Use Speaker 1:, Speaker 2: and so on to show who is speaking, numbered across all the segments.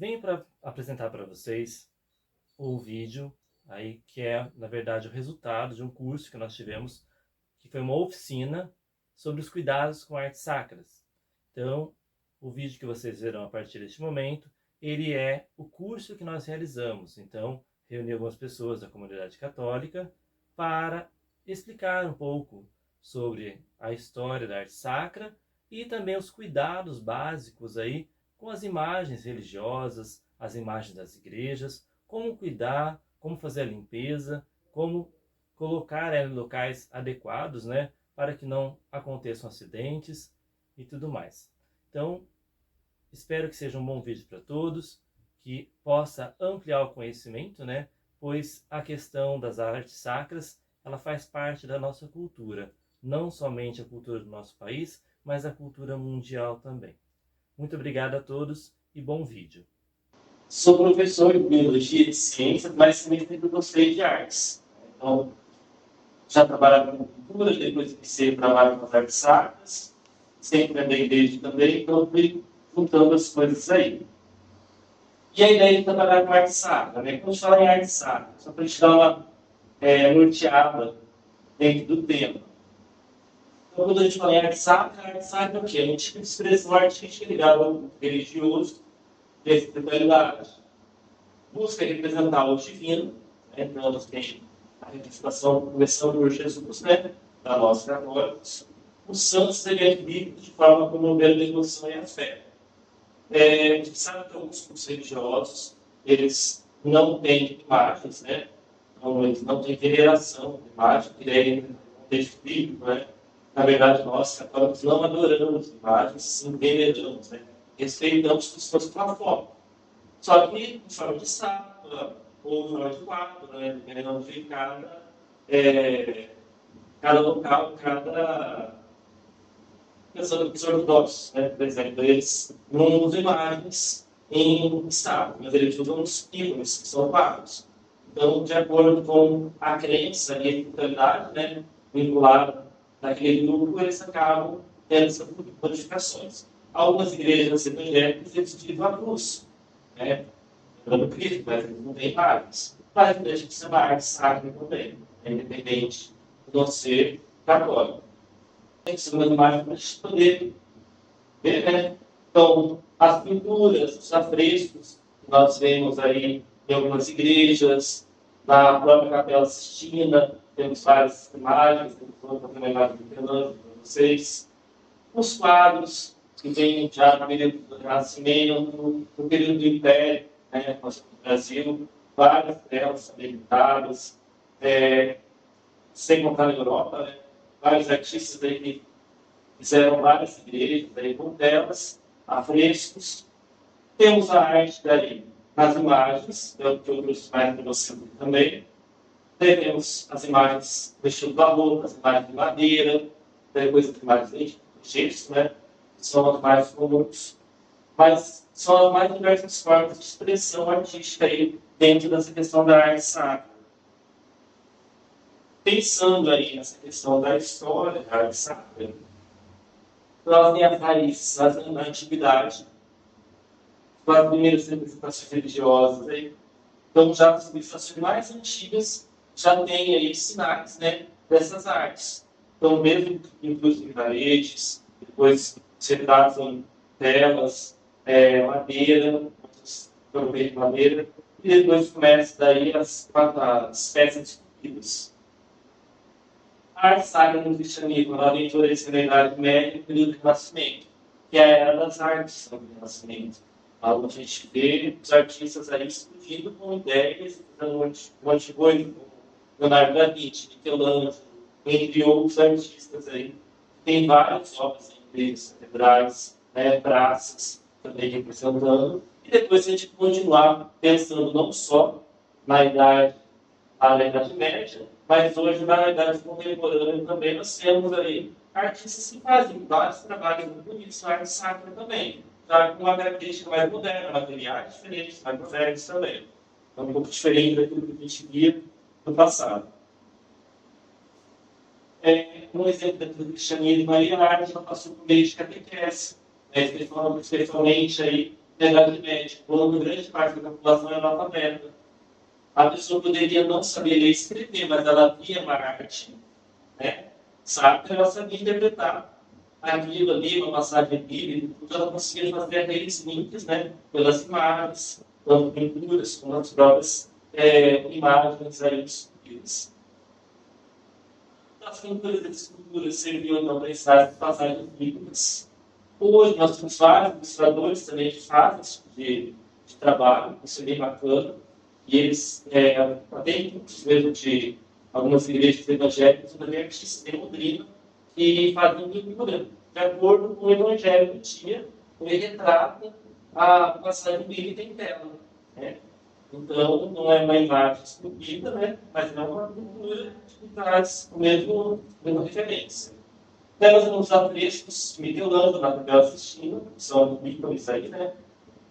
Speaker 1: Venho para apresentar para vocês o vídeo aí que é, na verdade, o resultado de um curso que nós tivemos, que foi uma oficina sobre os cuidados com artes sacras. Então, o vídeo que vocês verão a partir deste momento, ele é o curso que nós realizamos. Então, reuni algumas pessoas da comunidade católica para explicar um pouco sobre a história da arte sacra e também os cuidados básicos aí com as imagens religiosas, as imagens das igrejas, como cuidar, como fazer a limpeza, como colocar ela em locais adequados, né, para que não aconteçam acidentes e tudo mais. Então, espero que seja um bom vídeo para todos, que possa ampliar o conhecimento, né, pois a questão das artes sacras, ela faz parte da nossa cultura, não somente a cultura do nosso país, mas a cultura mundial também. Muito obrigado a todos e bom vídeo.
Speaker 2: Sou professor de Biologia e Ciências, mas também sempre gostei de artes. Então, já trabalhava com cultura, depois comecei a trabalhar com as artes sacras, sempre na igreja também, então fui juntando as coisas aí. E a ideia de trabalhar com arte sacra, né? Quando a gente fala em arte sacra, só para a gente dar uma norteada dentro do tema. Então, quando a gente fala em arte sacra é o quê? É um tipo de expressão artística ligada ao religioso de espiritualidade. Busca representar o divino, né? Então, nós temos a representação começando por Jesus, né? Da nossa católicos. Os santos seriam bíblicos de forma a promover a devoção e a fé. A gente sabe que alguns grupos religiosos, eles não têm imagens, né? Então, eles não têm veneração de imagem, que é no contexto bíblico, né? Na verdade, nós, católicos, não adoramos imagens, sim veneramos, né? Respeitamos como se fosse uma forma. Só que em forma de estátua, ou em forma de quadro, né? Dependendo de cada local, cada pessoa dos ortodoxos, né? Por exemplo, eles não usam imagens em estátua, mas eles usam os ícones, que são quadros. Então, de acordo com a crença e a espiritualidade, né, vinculada naquele grupo, eles acabam tendo essas modificações. Algumas igrejas evangélicas eles utilizam a cruz, né, dando Cristo, mas eles não têm imagens. Mas não deixa de ser uma arte sacra também, independente de não ser católico. Tem que ser uma imagem para a gente poder ver, né? Então, as pinturas, os afrescos que nós vemos aí em algumas igrejas, na própria Capela Sistina, temos várias imagens, temos uma imagem do Fernando para vocês. Os quadros, que vêm já no período do Renascimento, no período do Império, né, no Brasil, várias delas também pintadas, sem contar na Europa, né, vários artistas aí que fizeram várias igrejas aí com telas, afrescos. Temos a arte daí nas imagens, que eu trouxe mais para você também. Temos as imagens do estilo barroco, as imagens de madeira, depois as imagens de gesso, né? São as mais comuns. Mas são as mais diversas formas de expressão artística aí dentro dessa questão da arte sacra. Pensando aí nessa questão da história da arte sacra, nós temos as raízes na antiguidade, as primeiras representações religiosas aí. Então, já as civilizações mais antigas já têm aí sinais, né, dessas artes. Então, mesmo inclusive em paredes, depois retratos em telas, madeira, de madeira, e depois começa daí as peças esculpidas. A arte sacra no cristianismo, ela vem florescendo na Idade Média e no período do Renascimento, que é a era das artes do Renascimento. Onde a gente vê os artistas aí explodindo com ideias, fazendo um monte de coisa, como Leonardo da Vinci, Michelangelo, entre outros artistas aí. Tem várias obras em igrejas, catedrais, praças também representando. E depois a gente continuar pensando não só na Idade Média, mas hoje na Idade Contemporânea também nós temos aí artistas que fazem vários trabalhos muito bonitos na arte sacra também. Já com uma característica mais moderna, materiais diferentes, mais modernos também. É um pouco diferente daquilo que a gente via no passado. Um exemplo daquilo do cristianismo aí, a arte ela passou por meio de catequese, especialmente aí idade média, quando grande parte da população é analfabeta. A pessoa poderia não saber ler e escrever, mas ela via uma arte, né? Sabe que ela sabia interpretar aquilo ali, uma passagem bíblica, porque ela conseguia fazer aqueles links, né? Pelas imagens, tanto pinturas como as próprias imagens aí discutidas. As pinturas e esculturas serviam então para ensinar as passagens bíblicas. Hoje nós temos vários ilustradores também que fazem esse tipo de trabalho, isso é bem bacana. E eles, até mesmo de algumas igrejas evangélicas, também artistas têm doutrina e fazem pintura de acordo com o evangelho do dia, ele retrata a passagem bíblica em tela. Né? Então, não é uma imagem esculpida, né? Mas é uma pintura que traz a mesma referência. Temos uns afrescos de Michelangelo, na Capela Sistina, que são ícones aí, né?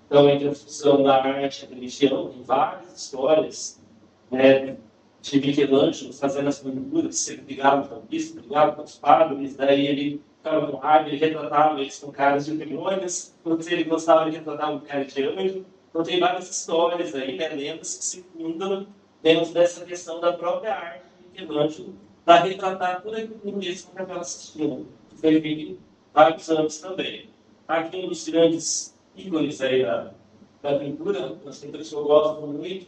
Speaker 2: Então, entre a função da arte e da religião, tem várias histórias, né, de Michelangelo fazendo as pinturas, sempre ligado com a bispo, ligado com os padres, daí ele ficava com raiva, ele retratava eles com caras de demônios, quando ele gostava, ele retratava um cara de anjo. Então, tem várias histórias aí, né, lendas que se fundam dentro dessa questão da própria arte de Michelangelo, para retratar tudo aquilo mesmo que ela assistiu, que foi feito vários anos também. Aqui um dos grandes ícones aí da pintura, uma pintura que eu gosto muito,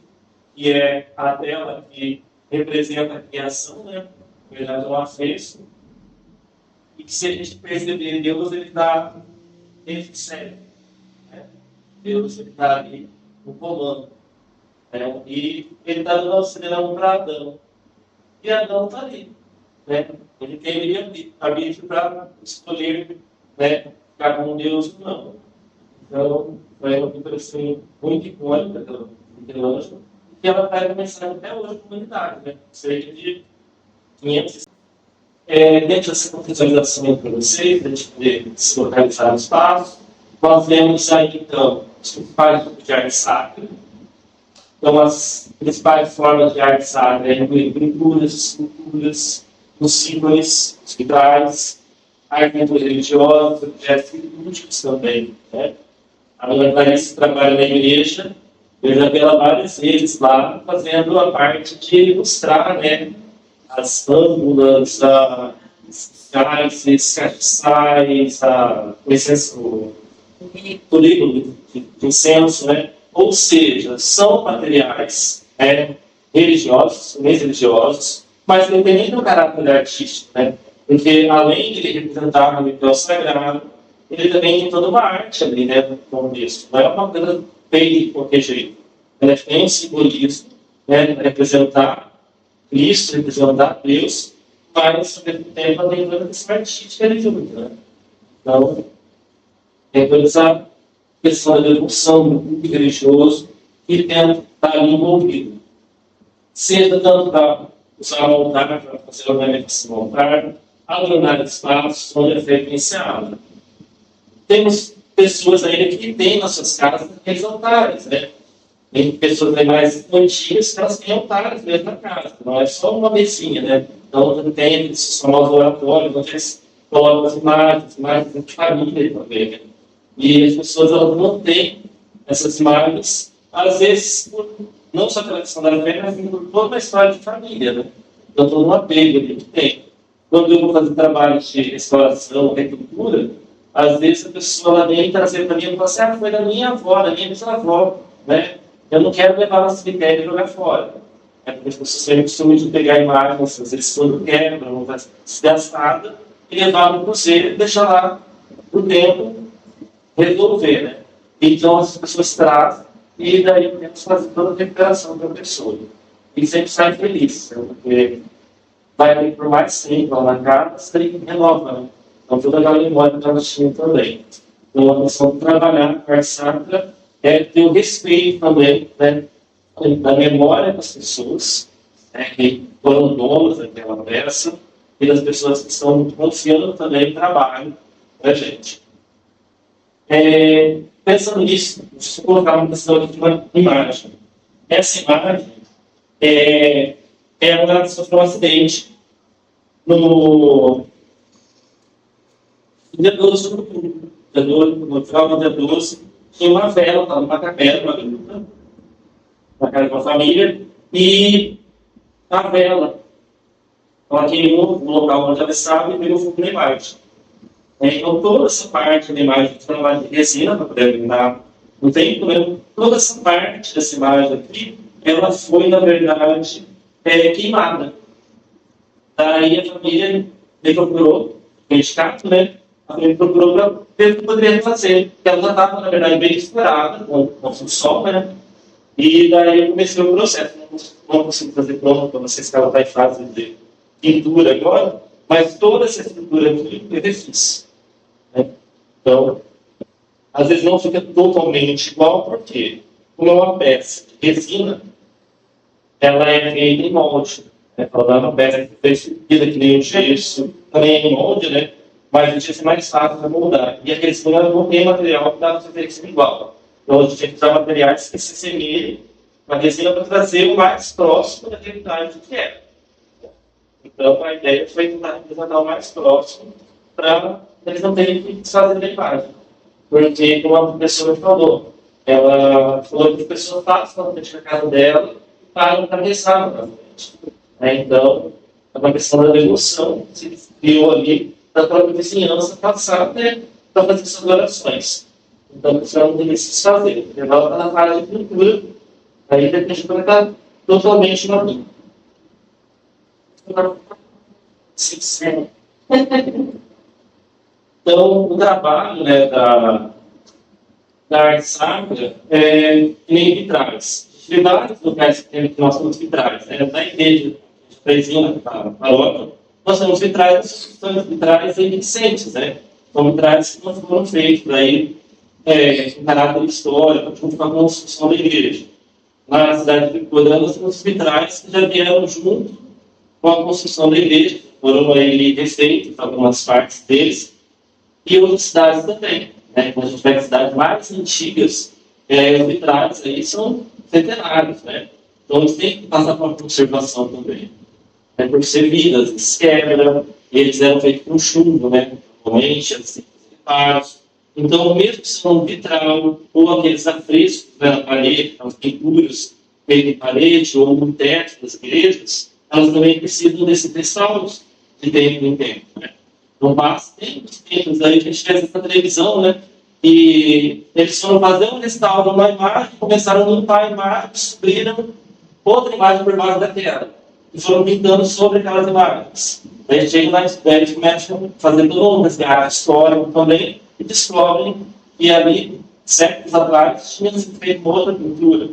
Speaker 2: que é a tela que representa a criação, né? Na verdade, é um afresco. E que, se a gente perceber, Deus está dentro do céu. Né? Deus está ali no comando. Né? E ele está dando auxílio para Adão. E Adão está ali. Né? Ele tem arbítrio para escolher, né, ficar com Deus ou não. Então, foi uma pintura muito icônica do Michelangelo, que ela vai começar até hoje na comunidade, né? Cerca de 500. Dentro dessa contextualização para vocês, para a gente poder se localizar no espaço, nós vemos aí, então, os principais tipos de arte sacra. Então, as principais formas de arte sacra incluem pinturas, esculturas, os símbolos, os vitrais, arquitetura religiosa, objetos litúrgicos também, né? A dona Clarice trabalha na igreja, eu já vi ela várias vezes lá, fazendo a parte de ilustrar, né, as âmbulas, os cálices, castiçais, o líquido de incenso, né? Ou seja, são materiais religiosos, religiosos, mas não tem nem o caráter artístico, né? Porque além de ele representar o ritual sagrado, ele também tem toda uma arte ali, né, no contexto. Não é uma coisa feita de qualquer jeito. Ela tem um simbolismo, né, representar Cristo, representar Deus, mas, ao mesmo tempo, ela tem toda essa artística ali junto, né? Então, tem toda essa questão da devoção do culto religioso que tenta estar ali envolvido. Seja tanto para usar o altar, para fazer a ornamentação do altar, adornar espaços onde é feito iniciado. Temos pessoas ainda que têm nas suas casas aqueles altares, né? Tem pessoas mais antigas que elas têm altares mesmo na casa, não é só uma mesinha, né? Então tem aqueles famosos oratórios, onde eles colocam as imagens de família também, né? E as pessoas elas não têm essas imagens, às vezes, não só pela questão da fé, mas por toda uma história de família, né? Então todo um apego ali que tem. Quando eu vou fazer trabalho de restauração, recultura, às vezes a pessoa ela vem trazer para mim e fala assim, foi da minha avó, da minha bisavó, né? Eu não quero levar no cemitério e jogar fora. Porque as pessoas têm o costume de pegar imagens, às vezes quando quebram, não está desgastada, e levar no museu e deixar lá o tempo resolver, né? Então as pessoas trazem e daí podemos fazer toda a recuperação da pessoa. E sempre sai feliz, né? Porque vai ter por mais tempo lá na casa e renova, né? Então toda aquela memória que nós tínhamos também. Então a questão de trabalhar com a arte sacra é ter o respeito também, né, da memória das pessoas, né, que foram donas daquela peça e das pessoas que estão confiando também no trabalho da gente. Pensando nisso, deixa eu colocar uma questão aqui de uma imagem. Essa imagem ela sofreu um acidente no dia 12 de outubro, no final do dia 12, tinha uma vela, estava numa capela, uma gruta, na casa de uma família, e a vela, ela queimou no local onde ela estava e pegou fogo na imagem. Então, toda essa parte da imagem, que foi uma imagem de resina, para poder brindar no tempo, né? Toda essa parte dessa imagem aqui, ela foi, na verdade, queimada. Daí a família me procurou, o sindicato, né? A família procurou para ver o que poderia fazer. Porque ela já estava, na verdade, bem explorada com o sol, né? E daí eu comecei o processo. Não consigo fazer pronto para vocês que ela está em fase de pintura agora, mas toda essa estrutura aqui eu refiz. Né? Então, às vezes não fica totalmente igual, porque como é uma peça de resina, ela é feita em molde. Né? Ela é uma peça que foi esculpida que nem o gesso, também é em molde, né? Mas o gesso é mais fácil para moldar. E a resina não tem material que dá para fazer isso igual. Então a gente tem que usar materiais que se assemelhem a resina para trazer o mais próximo da realidade que é. Então a ideia foi tentar representar o mais próximo para eles não terem que desfazer da imagem. Porque, como a professora falou, ela falou que as pessoas passam na frente da casa dela e param para rezar na frente. Então, é uma questão da devoção que se criou ali da própria vizinhança passar, né, para fazer essas orações. Então, a pessoa não tem que se desfazer. Ela está na área de cultura, aí depende de estar totalmente na linha. Sincero. Então, o trabalho, né, da arte sacra é que nem vitrais. Tem vários lugares que nós temos vitrais. Né? Na igreja, presinha, na outra, nós temos vitrais, são vitrais recentes, né? São vitrais que não foram feitos aí, em caráter histórico, junto com a construção da igreja. Na cidade de Porã, nós temos vitrais que já vieram junto com a construção da igreja, foram aí refeitos, algumas partes deles, e outras cidades também. Né? Quando a gente pega cidades mais antigas, os vitrais aí são centenários. Né? Então eles têm que passar por uma conservação também. Né? Por ser vidas, eles quebram, eles eram feitos com chumbo, né? Normalmente, eles têm que ser limpados. Então, mesmo que são um vitral, ou aqueles afrescos, né, na parede, aquelas pinturas feitas em parede, ou no teto das igrejas, elas também precisam desses restauros de tempo em tempo. Né? Então, basta tempos aí que a gente fez essa televisão, né? E eles foram fazer um restauro numa imagem, começaram a limpar a imagem, descobriram outra imagem por baixo da tela. E foram pintando sobre aquelas imagens. Aí a gente chega lá, eles começam a fazer todo um resgate histórico também, e descobrem que ali, séculos atrás, tinha sido feita uma outra pintura.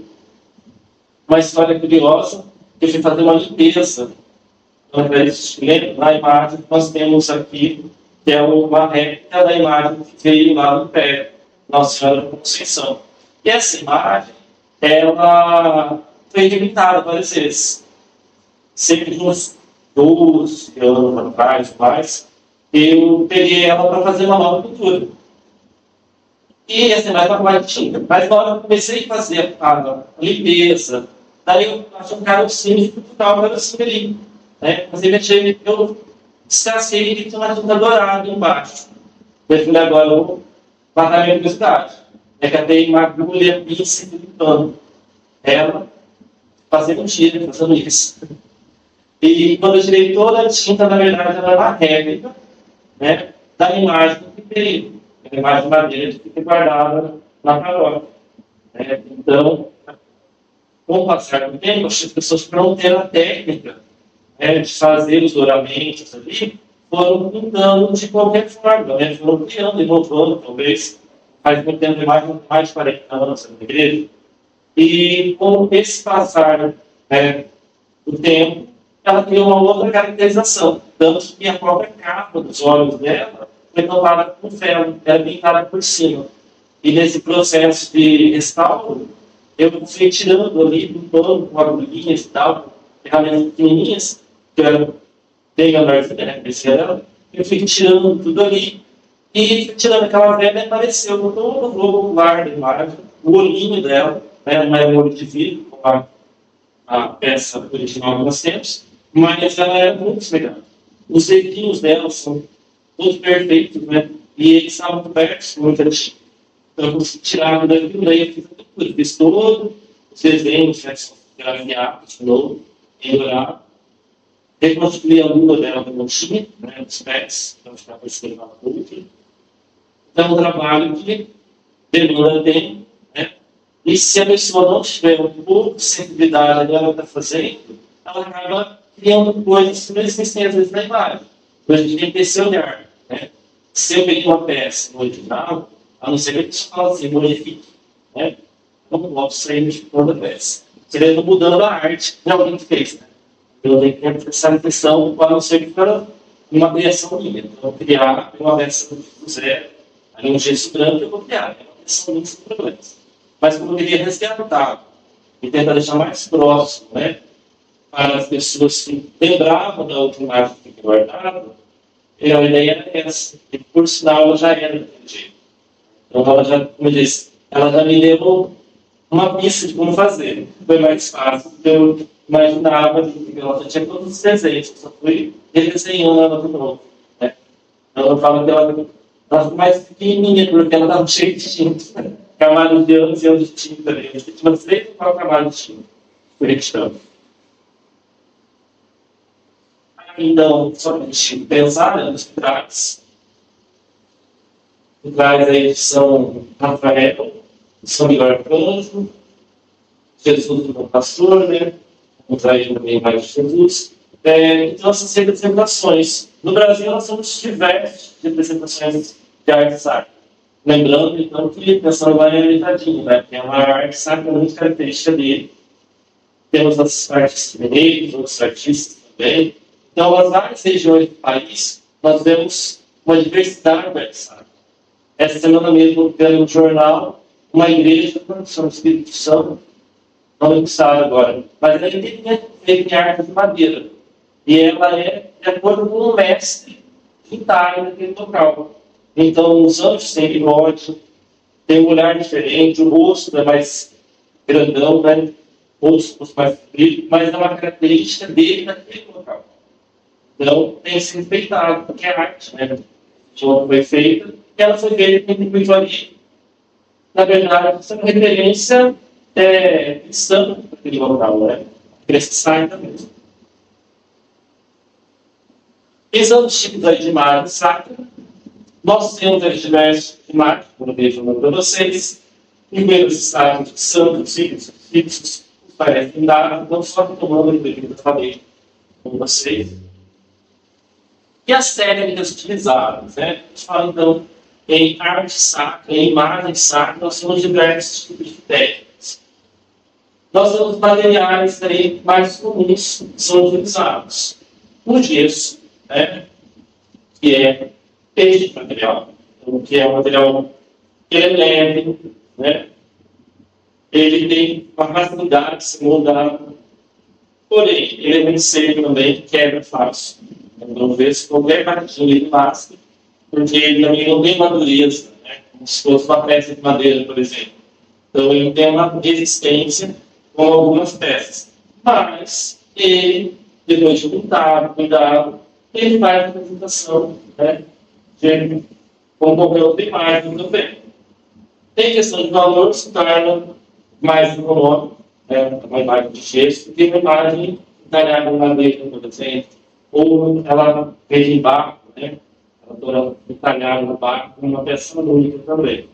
Speaker 2: Uma história curiosa, que eu fui fazer uma limpeza. Então, na imagem que nós temos aqui, que é uma réplica da imagem que veio lá no pé, Nossa Senhora da Conceição. E essa imagem, ela foi repintada várias vezes. Sempre de uns 12 anos atrás, mais, eu peguei ela para fazer uma nova pintura. E essa imagem estava mais tinta. Mas na hora que eu comecei a fazer a limpeza, daí eu achei um carocinho de Portugal, um carocinho ali. Né? Inclusive, eu descasquei que tinha uma tinta dourada embaixo. Eu falei, agora eu vou matar a minha curiosidade. Catei uma agulha, pinça e pano. Ela fazendo um tiro, fazendo isso. E quando eu tirei toda a tinta, na verdade, ela era uma réplica, né, da imagem que veio. A imagem de madeira que fica guardada na paróquia. Então, com o passar do tempo, as pessoas, para não ter a técnica, né, de fazer os oramentos ali, foram pintando de qualquer forma, né, foram criando, inovando, talvez, faz muito tempo, mais de 40 anos na igreja. E com esse passar, né, do tempo, ela tem uma outra caracterização, tanto que a própria capa dos olhos dela foi tampada com ferro, era pintada por cima. E nesse processo de restauro, eu fui tirando ali do pano, com agulhinhas e tal, ferramentas pequenininhas, que eram bem menores, né, eu fui tirando tudo ali, e tirando aquela velha, apareceu todo o globo ocular da imagem, o olhinho dela, né, não é um olho de vidro, como a peça original que nós temos, mas ela é muito semelhante. Os dedinhos dela são todos perfeitos, né? E eles estavam cobertos com muita tinta. Então, eu consegui tirar daquilo, daí eu fiz a pintura, fiz todo os desenhos, né, que são fotografiados de novo, melhorar, reconstruir a lua dela que não tinha, né, os pés, então estava escrevendo a outra. Então, é um trabalho que demanda tempo, né? E se a pessoa não tiver um pouco de sensibilidade do que ela está fazendo, ela acaba criando coisas que não existem às vezes na imagem. Então, a gente tem que ter esse olhar, né? Se eu peguei uma peça no original, a não ser que a pessoa fala assim, modifique, né? Eu não posso sair modificando a peça. Seria mudando a arte de alguém que fez, né? Eu tenho que prestar atenção para não ser que for uma criação minha. Então, criar uma peça do zero, ali um gesso branco, eu vou criar. É uma criação minha sem problemas. Mas como eu queria resgatar e tentar deixar mais próximo, né? Para as pessoas que lembravam da outra imagem que foi guardada, a ideia era essa. E, por sinal, ela já era daquele jeito. Então, ela já, como eu disse, ela já me deu uma pista de como fazer. Foi mais fácil do que eu imaginava. Ela já tinha todos os desenhos, só fui redesenhando ela de novo. Né? Então, eu falo que ela ficou mais pequenininha, porque ela estava cheia de tinta. Né? Camada de anos e anos de tinta ali. Eu tinha umas 3 ou 4 camadas de tinta. Por isso. Então, só para a gente pensar, né, nos vitrás. Vitrás aí de São Rafael, São Miguel Arcanjo, Jesus do Bom Pastor, né? Vamos aí também mais de Jesus. Então, essas representações. No Brasil, nós temos diversas representações de arte sacra. Lembrando, então, que pensando lá em Litadinho, né? Que é uma arte sacra muito característica dele. Temos as artes mineiras, outros artistas também. Então, nas várias regiões do país, nós vemos uma diversidade de arte sacra. Essa semana mesmo, pelo jornal, uma igreja, São Espírito Santo, não lembro sabe agora, mas ela é feita em arte de madeira. E ela é de acordo com o mestre pintar naquele local. Então, os anjos têm bigode, tem um olhar diferente, o rosto é mais grandão, né? O rosto mais comprido, mas é uma característica dele naquele local. Então, tem que ser respeitado, porque é arte, né? Ela foi feita, e ela foi feita com muito ali. Na verdade, isso é uma referência cristã daquele local, né? Cresce sai também. Pensando nos tipos aí de imagem sacra, nós temos aí diversos imagens, como eu vejo para vocês, primeiros estágios de santos, fixos, parecem dar, não só retomando o que eu falei com vocês. E as técnicas utilizadas, né? A gente fala, então, em arte sacra, em imagem sacra, nós temos diversos tipos de técnicas. Nós temos materiais aí mais comuns que são utilizados. O gesso, né? Que é este material, então, que é um material que ele é leve, né? Ele tem uma facilidade de se moldar, porém, ele é muito seco também, quebra fácil. Então, vezes qualquer partinha ele basta, porque ele também não tem madureza, né? Como se fosse uma peça de madeira, por exemplo. Então, ele tem uma resistência com algumas peças. Mas, ele, depois de cuidado, ele faz a apresentação, né? Com qualquer outra imagem também. Tem questão de valor, se torna mais econômico, né? Uma imagem de gesso, do que uma imagem talhada em madeira, por exemplo. Ou ela fez em barco, né? Ela toda entalhada no barco, uma peça única também.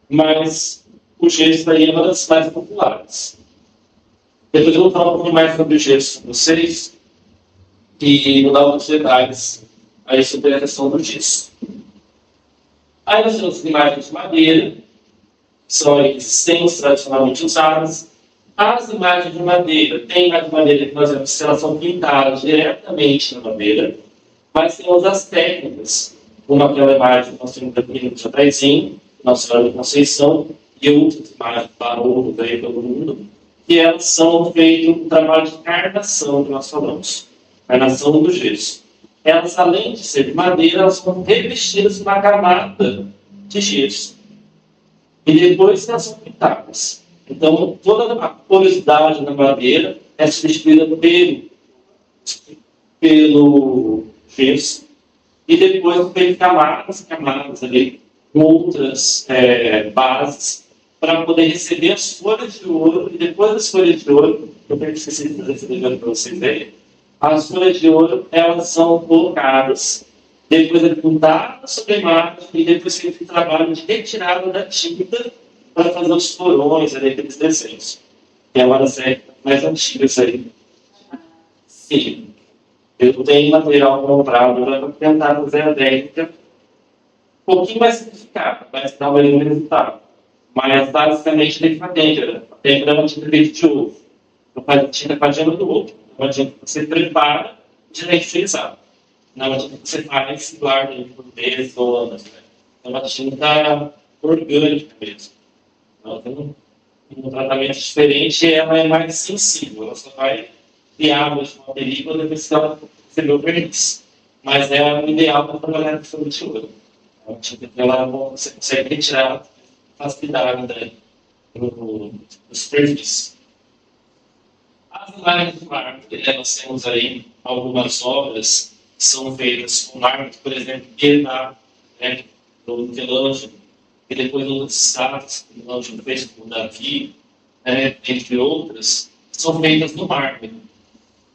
Speaker 2: Mas o gesso aí é uma das mais populares. Depois eu vou falar um pouquinho mais sobre o gesso com vocês e vou dar alguns detalhes aí sobre a questão do gesso. Aí nós temos imagens de madeira, que são resistentes, tradicionalmente usadas. As imagens de madeira, tem imagens de madeira que nós vemos que elas são pintadas diretamente na madeira, mas temos as técnicas, como aquela imagem que nós temos aqui no Chapeuzinho, Nossa Senhora da Conceição, e outras imagens barulhos aí pelo mundo, que elas são feitas um trabalho de carnação que nós falamos, carnação do gesso. Elas, além de ser de madeira, elas são revestidas com uma camada de gesso. E depois elas são pintadas. Então, toda a porosidade na madeira é substituída pelo gesso. E depois vem camadas ali outras bases para poder receber as folhas de ouro, e depois das folhas de ouro, eu tenho esquecido de fazer para vocês verem, as folhas de ouro, elas são colocadas, depois é pintada sobre a imagem, e depois feito o trabalho de retirada da tinta para fazer os florões, aqueles desenhos. Que é uma série mais antiga isso aí. Sim, eu tenho material comprado para tentar fazer a técnica um pouquinho mais simplificada, mas dar o mesmo resultado. Mas basicamente tem que fazer técnica. A técnica é uma tinta feita de ovo. Não faz tinta com a gema do ovo. É uma tinta que você prepara de utilizar. Não é uma tinta que você faz e guarda por meses ou anos. Né? É uma tinta orgânica mesmo. Ela tem um tratamento diferente e ela é mais sensível. Ela só vai criar uma película depois que ela recebeu o verniz. Mas é o ideal para trabalhar com folha de ouro. É uma tinta que você consegue retirar facilidade, né, no superfície. As imagens de mármore, nós temos aí algumas obras que são feitas com mármore, por exemplo, Pietà, né, do Michelangelo, e depois outras estátuas que o Michelangelo fez com o Davi, né, entre outras, são feitas no mármore.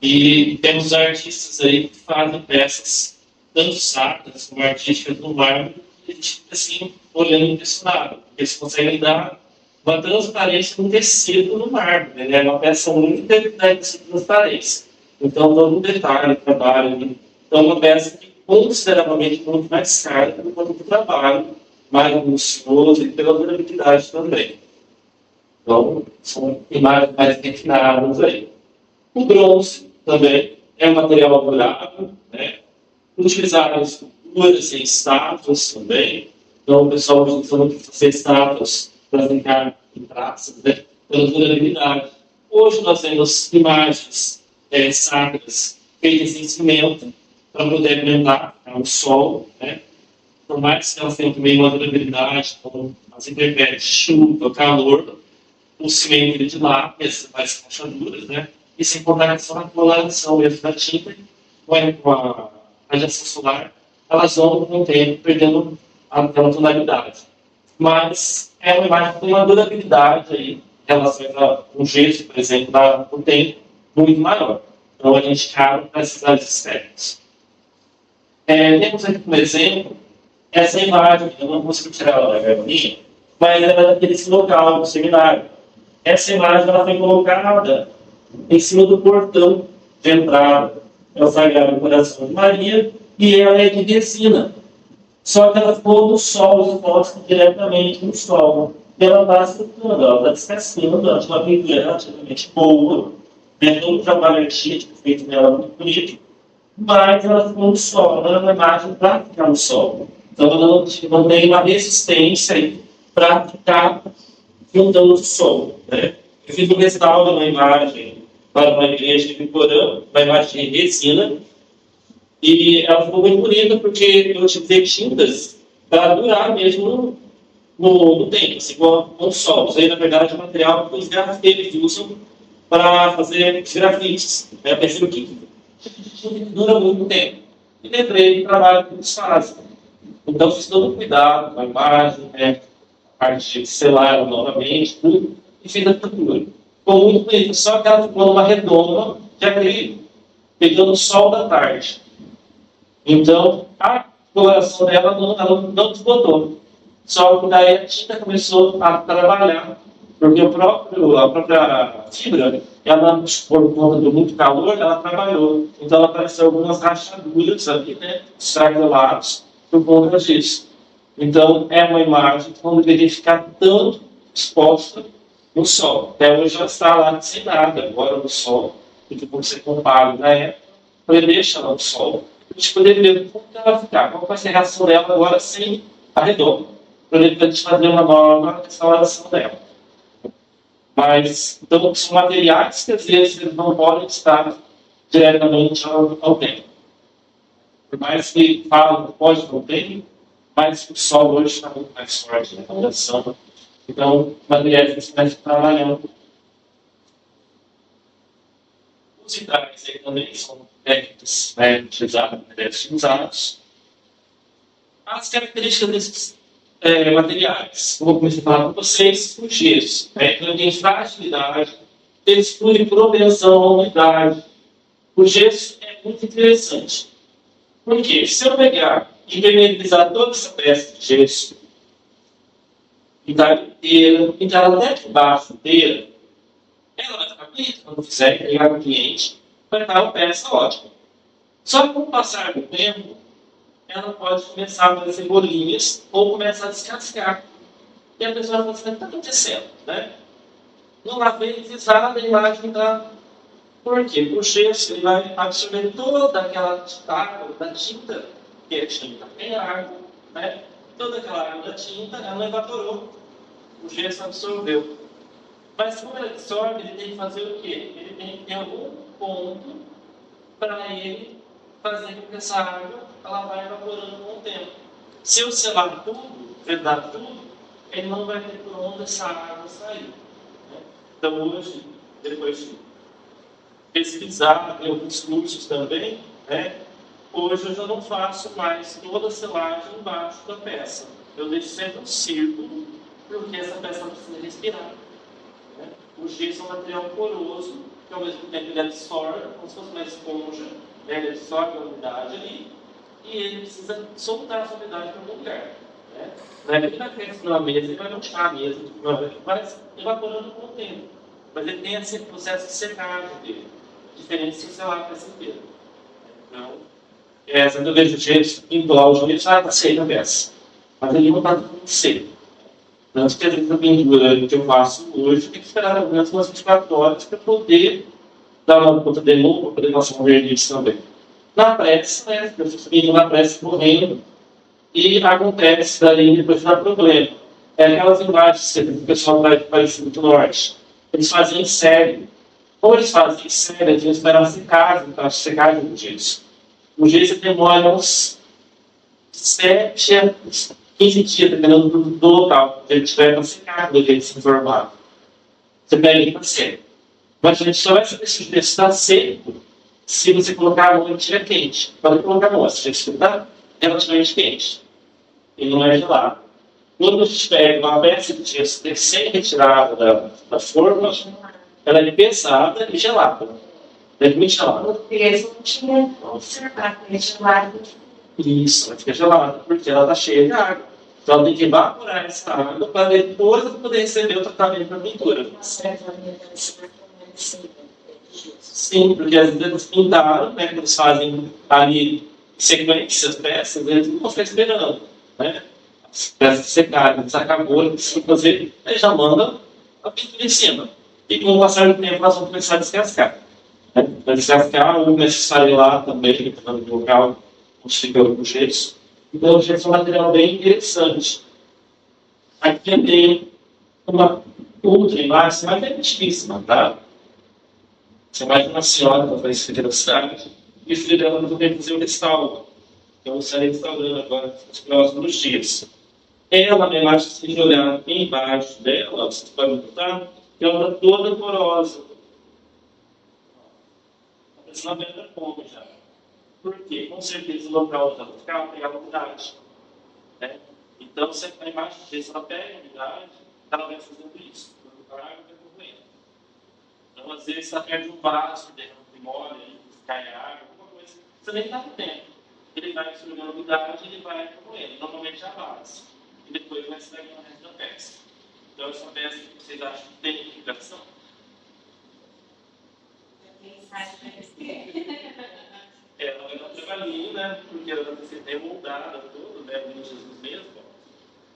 Speaker 2: E temos artistas aí que fazem peças tanto sacras como artísticas no mármore, e a gente fica assim, olhando impressionado, porque eles conseguem dar uma transparência no tecido no mármore, né? É uma peça muito interessante de transparência. Então, todo um detalhe, trabalho. Então, é uma peça que consideravelmente muito mais cara do que o trabalho, mais minucioso e pela durabilidade também. Então, são imagens mais refinadas aí. O bronze também é um material durável, né? Utilizado em esculturas e estátuas também. Então, o pessoal usa muito fazer estátuas para brincar em praças, né? Pela durabilidade. Hoje nós temos imagens sacras feitas em cimento para poder aguentar o sol, né? Por mais que elas tenham também uma durabilidade, como as intempéries, chuva, calor, o cimento de lápis, mais rachaduras, né? E sem contar que só na coloração mesmo da tinta, com a radiação solar, elas vão com o tempo perdendo aquela tonalidade. Mas é uma imagem que tem uma durabilidade aí, em relação a um gesso, por exemplo, no tempo, muito maior. Então a gente cabe para essas áreas estéticas. Temos aqui como exemplo essa imagem, eu não consigo tirar ela da galinha, mas ela é daquele local do seminário. Essa imagem ela foi colocada em cima do portão de entrada. É o Sagrado Coração de Maria e ela é de resina. Só que ela ficou no sol, exposta diretamente no sol. E ela está secando, ela está descascando, ela tinha uma pintura relativamente boa, né? Todo o trabalho artístico feito nela muito bonito, mas ela ficou no sol, ela é uma imagem para ficar no sol. Então ela não tem uma resistência para ficar juntando o sol. Né? Eu fiz um restauro de uma imagem para uma igreja de Biporã, uma imagem de resina, e ela ficou muito bonita porque eu utilizei tintas para durar mesmo no tempo, assim, com o sol. Usei, na verdade, o material que os grafiteiros usam para fazer os grafites. Eu pensei que dura muito tempo. E lembrei do trabalho que eles fazem. Então, fiz todo o cuidado com a imagem, né? A parte de selar novamente, tudo, e fiz a pintura. Ficou muito bonito, só que ela ficou numa redoma de acrílico, pegando o sol da tarde. Então, a coloração dela não desbotou. Só que daí a tinta começou a trabalhar, porque a própria fibra, ela, por conta do muito calor, ela trabalhou. Então, ela apareceu algumas rachaduras ali, né, estragulados, por conta disso. Então, é uma imagem que não deveria ficar tão exposta no sol. Até hoje ela está lá sem nada, agora no sol, porque quando você compara na época, você deixa ela no sol, a gente poder ver como ela vai ficar, qual vai ser a reação dela agora sem a redoma, para a gente fazer uma nova restauração dela. Mas, então, são materiais que às vezes eles não podem estar diretamente ao tempo. Por mais que falam que pode não ter, mas o sol hoje está muito mais forte na condição. Então, materiais que estão trabalhando. Os vitais aí também são técnicos utilizados. As características materiais. Eu vou começar a falar para vocês o gesso. Então, tem fragilidade, textura e propensão à umidade. O gesso é muito interessante. Porque se eu pegar e penetrizar toda essa peça de gesso, pintar ela inteira, pintar ela até debaixo inteira, ela vai ficar bonita quando fizer entregar para o cliente, vai estar uma peça ótima. Só que com o passar do tempo, ela pode começar a fazer bolinhas ou começar a descascar. E a pessoa fala assim, o que está acontecendo? Né? Não lavei, fiz nada, a imagem está... Por quê? O gesso ele vai absorver toda aquela água da tinta, que é tinta, tem água, né? Toda aquela água da tinta, ela evaporou. O gesso absorveu. Mas como ele absorve, ele tem que fazer o quê? Ele tem que ter algum ponto para ele fazer com que essa água ela vai evaporando com o tempo. Se eu selar tudo, vedar tudo, ele não vai ter por onde essa água sair. Né? Então hoje, depois de pesquisar, em alguns cursos também, né? Hoje eu já não faço mais toda a selagem embaixo da peça. Eu deixo sempre um círculo, porque essa peça não precisa respirar. Né? O gesso é um material poroso, que ao mesmo tempo ele absorve, como se fosse uma esponja, né? Ele absorve a umidade ali, e ele precisa soltar essa umidade para algum lugar. Né? Não é que ele vai crescer na mesa, ele vai manchar a mesa, vai evaporando com o tempo. Mas ele tem esse processo de secagem dele, diferente se você lava a peça inteira. Então, quando eu vejo gente indo lá, o gesso, está seca a peça. Mas ele não está tudo seco. Tanto que a gente, a pintura que eu faço hoje, tem que esperar pelo menos umas 24 horas para poder dar uma conta de novo, para poder passar um verniz também. Na pressa, né? Eu fico subindo na pressa correndo e acontece daí depois dá problema. É aquelas imagens que o pessoal traz de País do Norte. Eles fazem em série. Como eles fazem em série, eles vão esperar a secagem do gesso. O gesso demora uns 7 a 15 dias, dependendo do local. Se ele estiver para secar, do jeito informado. Você pega ele para seco. Mas a gente só vai saber se o gesso está seco se você colocar a mão em tira quente. Pode colocar a mão, se você escutar, relativamente quente. Ele não é gelado. Quando a gente pega uma peça de gesso recém-retirada da forma, ela é pesada e gelada. É muito gelada.
Speaker 3: O peso não tinha observado, é gelado.
Speaker 2: Isso, ela fica gelada, porque ela está cheia de água. Então ela tem que evaporar essa água para depois poder receber o tratamento da pintura. Sim, porque às vezes eles pintaram, né, eles fazem ali sequências, peças, eles não ficam esperando, né? As peças secarem, eles acabou, eles vão fazer, aí já mandam a pintura em cima. E com o passar do tempo elas vão começar a descascar. Né? Vai descascar ou começa a esfarelar também, dependendo do local onde fica o gesso. Então o gesso é um material bem interessante. Aqui eu tenho uma outra imagem, mas é difícil, tá? Você imagina uma senhora que vai se interessar e o filho dela não tem que fazer o restauro. Então, eu estarei restaurando agora nos próximos dias. Ela, na imagem, se você olhar embaixo dela, você pode notar que ela está toda porosa. Está parecendo uma pedra pomba já. Por quê? Com certeza o local onde ela ficar vai pegar umidade. Né? Então, se a imagem disso ela pega a umidade, ela vai fazendo isso. A água vai correndo. Então, às vezes, está perto de um vaso, de molha, cai água, alguma coisa. Você nem está no tempo. Ele vai absorvendo a umidade e ele vai corroendo. Normalmente é a base. E depois vai se dando o resto da peça. Então, essa peça que vocês acham que tem implicação? Ela vai dar um trabalhinho, né? Porque ela vai ser remoldada toda, né? O Jesus mesmo.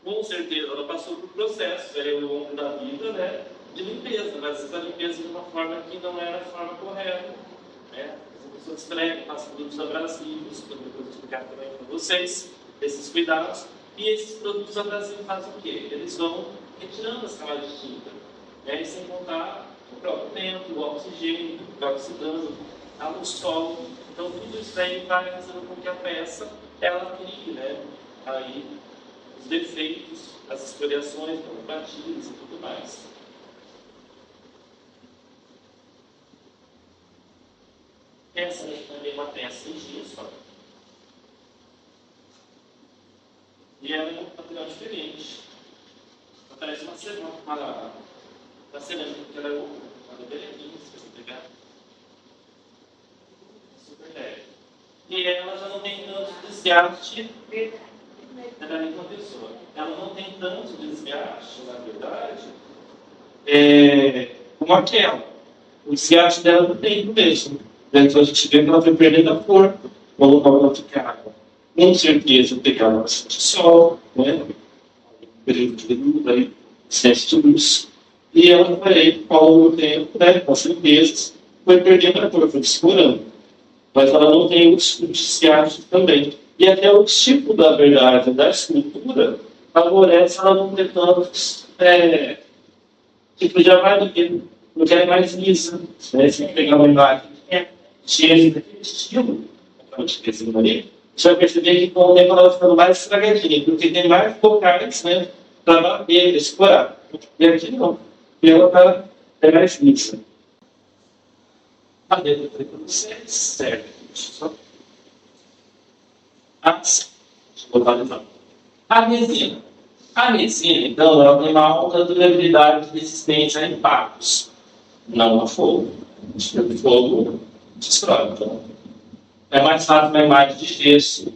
Speaker 2: Com certeza, ela passou por processos ao longo da vida, né? De limpeza, mas essa limpeza de uma forma que não era a forma correta. Né? As pessoas esfregam, passam produtos abrasivos, que eu vou explicar também para vocês, esses cuidados. E esses produtos abrasivos fazem o quê? Eles vão retirando as camadas de tinta, né? E sem contar o próprio vento, o oxigênio, que vai oxidando, o sol. Então, tudo isso aí vai fazendo com que a peça ela crie, né? Aí, os defeitos, as esfoliações, batidas e tudo mais. Essa aí também é uma peça em gesso. E ela é um material diferente. Parece uma cerâmica. Da cerâmica, porque ela é uma belezinha, se você pegar. Super leve. E ela já não tem tanto desgaste. É da mesma pessoa. Ela não tem tanto desgaste, na verdade, como aquela. O desgaste dela não tem mesmo. Então a gente vê que ela foi perdendo a cor, o local ela ficava. Com certeza pegava bastante sol, né? Período de luz, aí, excesso de luz. E ela foi, ao longo do tempo, né, com as limpezas, foi perdendo a cor, foi descolorando. Mas ela não tem os desgastes também. E até o tipo da verdade da escultura favorece ela não ter tantos tipo de avaria, porque ela é mais lisa. Né? Se pegar uma imagem cheia daquele estilo, ali, você vai perceber que com o tempo ela vai ficando mais estragadinha, porque tem mais locais, né, para bater, explorar. E aqui não, e ela é mais lisa. A letra para você serve. A resina. A resina, então, ela tem uma alta durabilidade e resistência a impactos, não a fogo. O fogo destrói. Então, é mais fácil uma imagem de gesso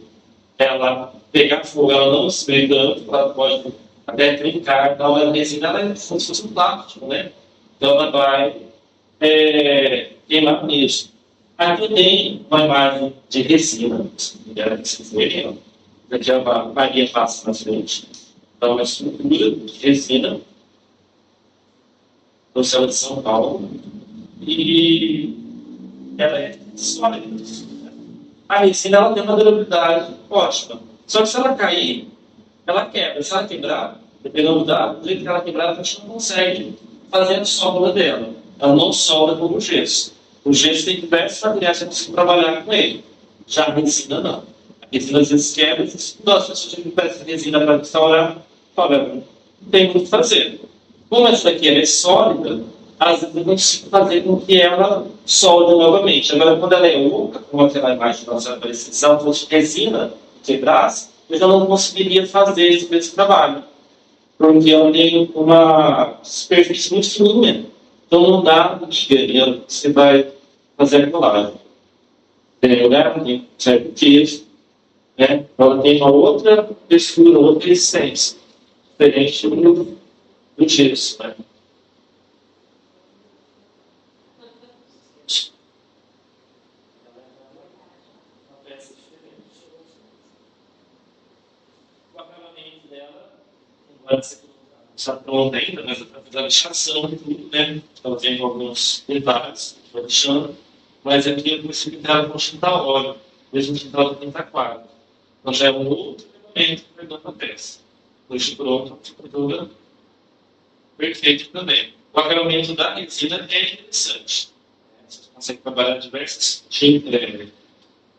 Speaker 2: ela pegar fogo, ela não se vê tanto, ela pode até trincar. Então, a resina ela é como se fosse um plástico, né? Então, ela vai queimar mesmo. Aqui tem uma imagem de resina, que vocês verem, aqui a Maria passa na frente. Então, uma estrutura de resina no céu de São Paulo. E ela é sólida. A resina ela tem uma durabilidade ótima. Só que se ela cair, ela quebra. Se ela quebrar, dependendo do jeito que ela quebrar, a gente não consegue fazer a solda dela. Ela não solda como o gesso. O gesso tem diversos materiais que você consegue trabalhar com ele. Já a resina não. A resina às vezes quebra, nossa, se você tivesse resina para restaurar, não tem muito o que fazer. Como essa daqui é sólida, às vezes eu consigo fazer com que ela solde novamente. Agora, quando ela é oca, como aquela imagem que nós apareceu, se ela fosse resina, quebrasse, eu já não conseguiria fazer esse mesmo trabalho. Porque ela tem uma superfície muito fininha. Então não dá liga, você vai fazer a colagem. Tem lugar, tem certo queijo, né? Ela tem uma outra textura, outra resistência, diferente do gesso, né? O acabamento dela não vai ser está pronta ainda, mas para fazer a lixação e tudo, né? Ela tem alguns detalhes, vai lixando, mas aqui eu consigo pintar com tinta óleo, mesmo tinta tinta aquário. Então já é um outro acabamento que perdão a peça. Hoje pronto, fica toda perfeito também. O acabamento da resina é interessante. Você consegue trabalhar diversas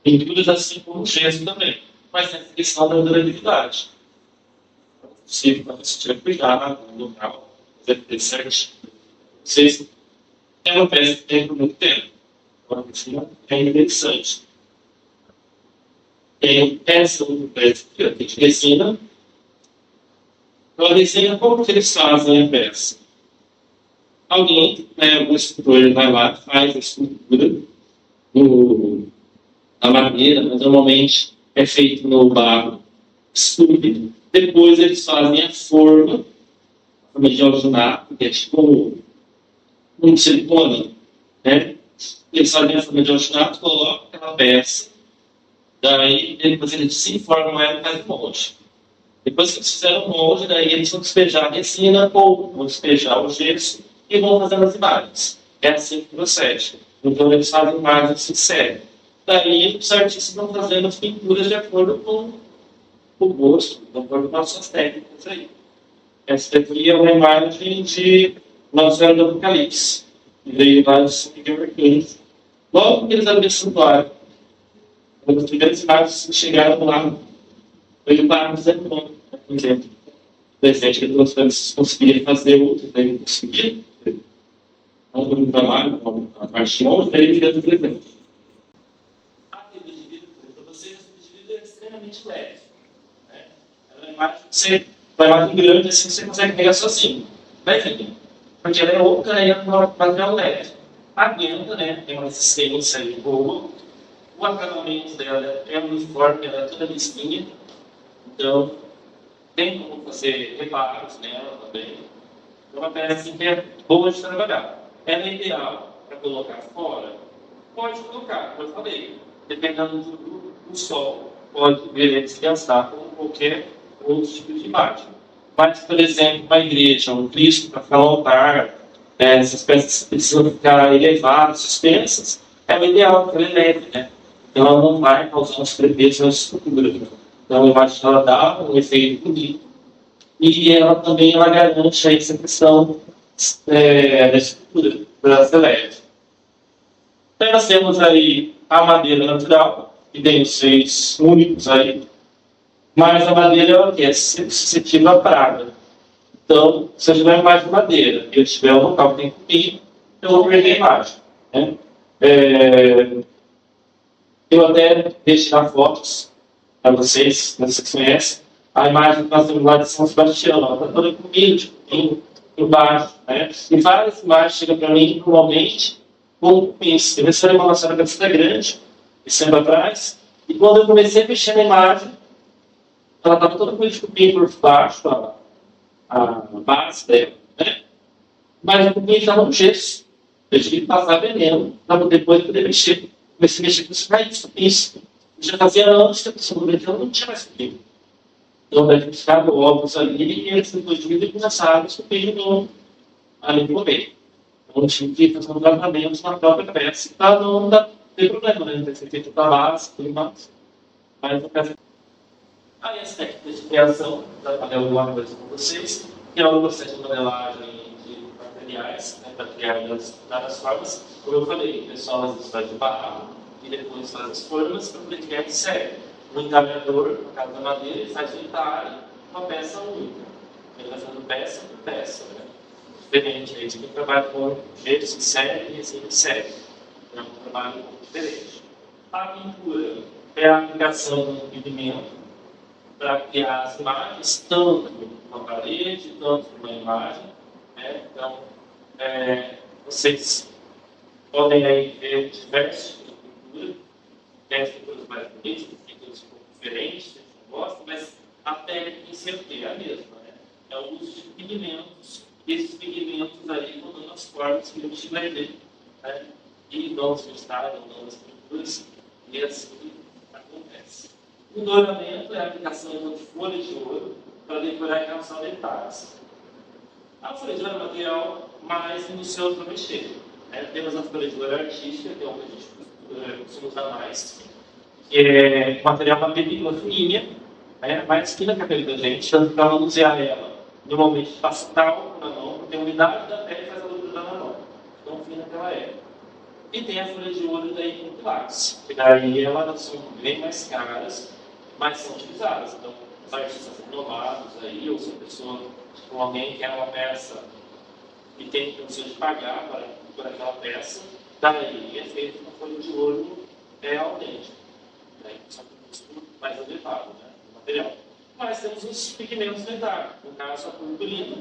Speaker 2: pinturas assim como o gesso também, mas tem a questão da durabilidade. Se você tiver cuidado no local, fazer tudo certo, vocês é uma peça que tem por muito tempo. Então, é interessante. Tem essa outra peça aqui, de resina. Então, a resina, como que eles fazem a peça? Alguém, o escultor, vai lá, faz a escultura na madeira, mas normalmente é feito no barro esculpido. Depois eles fazem a forma de alginato, que é tipo um silicone, né? Eles fazem a forma de alginato, colocam aquela peça, daí depois eles se informam ela e fazem o molde. Depois que eles fizeram o molde, daí eles vão despejar a resina ou vão despejar o gesso e vão fazendo as imagens. É assim que procede. Então eles fazem imagens em série. Daí os artistas vão fazendo as pinturas de acordo com o gosto, de acordo com as suas técnicas aí. Essa daqui é uma imagem de Nossa Senhora do Apocalipse. E veio lá de São Miguel Arcanjo. Logo que eles abriram o santuário, uma das primeiras imagens que chegaram lá, foi o Barro do Zé Pombo, por exemplo. Presente que eles conseguiram fazer outro, daí conseguiram. Não foi um trabalho, a parte longe, daí ele do presente. A fibra de vidro, para vocês, a fibra de vidro é extremamente leve. Ela é mais que você uma imagem grande assim você consegue pegar sozinho. Vai vir. Porque ela é outra, é uma material leve. Aguenta, né? Tem uma resistência aí boa. O acabamento dela é uniforme, ela é toda listinha. Então, tem como fazer reparos nela também. É uma peça assim, que é boa de trabalhar. Ela é ideal para colocar fora? Pode colocar, como eu falei. Dependendo do sol, pode vir desgastar como qualquer outro tipo de imagem. Mas, por exemplo, uma igreja, um Cristo para ficar no altar, essas peças precisam ficar elevadas, suspensas, é o ideal, porque ela é leve, né? Então ela não vai causar uns trepeiros na estrutura. Então a imagem ela dá um efeito bonito. E ela também ela garante aí essa questão da estrutura, para ser leve. Então nós temos aí a madeira natural, que tem os seis únicos aí, mas a madeira ela é suscetível à praga. Então, se eu tiver uma imagem de madeira e eu tiver um local que tem cupim, eu vou perder a imagem. Né? Eu até deixo tirar fotos para vocês, vocês conhecem. A imagem que nós temos lá de São Sebastião, ela está toda com milho de cupim embaixo. Né? E várias imagens chegam para mim, normalmente, com cupins. Eu recebi uma nossa cabeça grande, esse tempo atrás, e quando eu comecei a mexer na imagem, ela estava toda com milho de cupim por baixo, a base dela, né? Mas o cupim estava no gesso. Eu tive que passar veneno para depois poder mexer. Comecei a mexer com isso, isso. Já fazia anos que a pessoa não tinha mais cupim. Então, deve ficar ovos ali, e eles depois de começaram a cupim de novo ali no meio. Então, tinha que fazer um tratamento na própria peça para não ter problema, né? Não ter feito para base, tudo mais. Mas, no caso, aí as técnicas de criação, para fazer alguma coisa com vocês, que é o processo de modelagem de materiais, né, para criar várias formas. Como eu falei, o pessoal às vezes faz de barro e depois faz as formas para poder criar de série. O encaminhador, no caso da madeira, ele faz de entalhe uma peça única. Ele vai fazendo peça por peça. Né? Diferente, aí quem trabalha com gesso de série e assim de série. É um trabalho um pouco diferente. A pintura é a aplicação de um pigmento para criar as imagens, tanto numa parede, tanto numa imagem. Né? Então, vocês podem aí ver diversos tipos de pintura. Tem pinturas mais bonitas, pinturas um pouco diferentes, se não gostam, mas a técnica em si é a mesma. Né? É o uso de pigmentos, e esses pigmentos aí vão dando as formas que a gente vai ver. Né? E vamos gostar, dando as pinturas, e assim acontece. O douramento é a aplicação de folha de ouro para decorar e realçar detalhes. A folha de ouro é um material mais minucioso para mexer. Né? Temos a folha de ouro artística, que é o que a gente costuma usar mais, que é material para película fininha, né? Mais fina que a pele da gente, tanto para manusear ela. Normalmente passa talco na mão, tem umidade da pele e faz a grudar na mão. Tão fina que ela é. E tem a folha de ouro daí com lápis, que daí elas são bem mais caras, mas são utilizadas. Então, os artistas renomados aí, ou se a pessoa, ou alguém quer uma peça e tem condições de pagar por aquela peça, daí é feito uma folha de ouro autêntica. Só que um custo mais elevado, né, do material. Mas temos os pigmentos dentários, no caso a purpurina,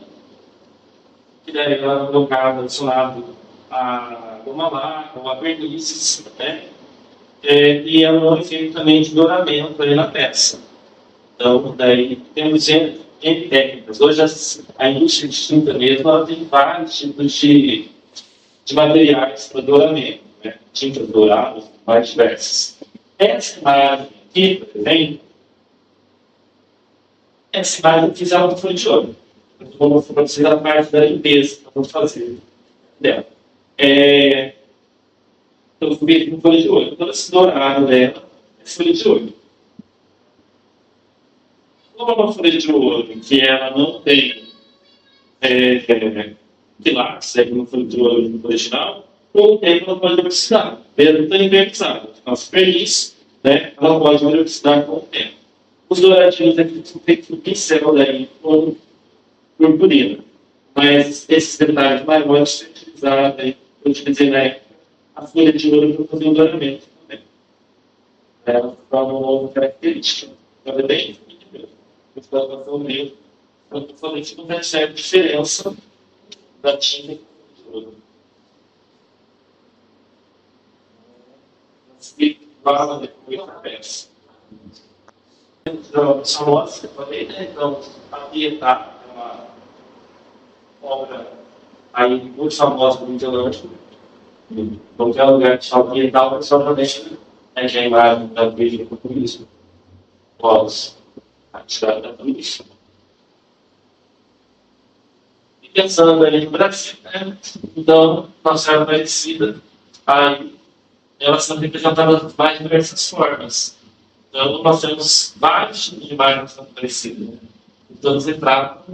Speaker 2: que daí ela é colocada adicionado a goma laca ou a vernizes, né? E ela é um efeito também de douramento ali na peça. Então, daí temos N técnicas. Hoje a indústria de tinta mesmo ela tem vários tipos de materiais para douramento, né? Tintas douradas, mais diversas. Essa imagem aqui, por exemplo, essa imagem eu fiz ela com folha de ouro. Eu vou mostrar para vocês a parte da limpeza que eu vou fazer dela. Eu fiz com folha de ouro. Todo esse dourado dela é folha de ouro. Como é uma folha de ouro que ela não tem pilares, é uma folha de ouro original, com o tempo ela pode oxidar. Mesmo estando envernizada. Nosso verniz, né, ela pode oxidar com o tempo. Os douradinhos aqui são feitos no pincel daí, com purpurina. Mas esses detalhes maiores são utilizados aí, eu utilizei na época, a folha de ouro para fazer o douramento também. Ela forma uma nova característica. Então é bem difícil mesmo. A exploração mesmo Eu falei que não percebe diferença da tinta e pintura. E vaza depois da peça. Então, essa mostra que eu falei, né? Então, a Pietà é uma obra aí muito famosa do Michelangelo. Em qualquer lugar que chama Pietà, o pessoal também é que a imagem da Virgem com Cristo. Pós a tirada da Cristo. E pensando aí no Brasil, né? Então, Nossa Senhora Aparecida, aí elas são representadas de mais diversas formas. Então, nós temos vários tipos de imagens parecidas. Né? Então, você trata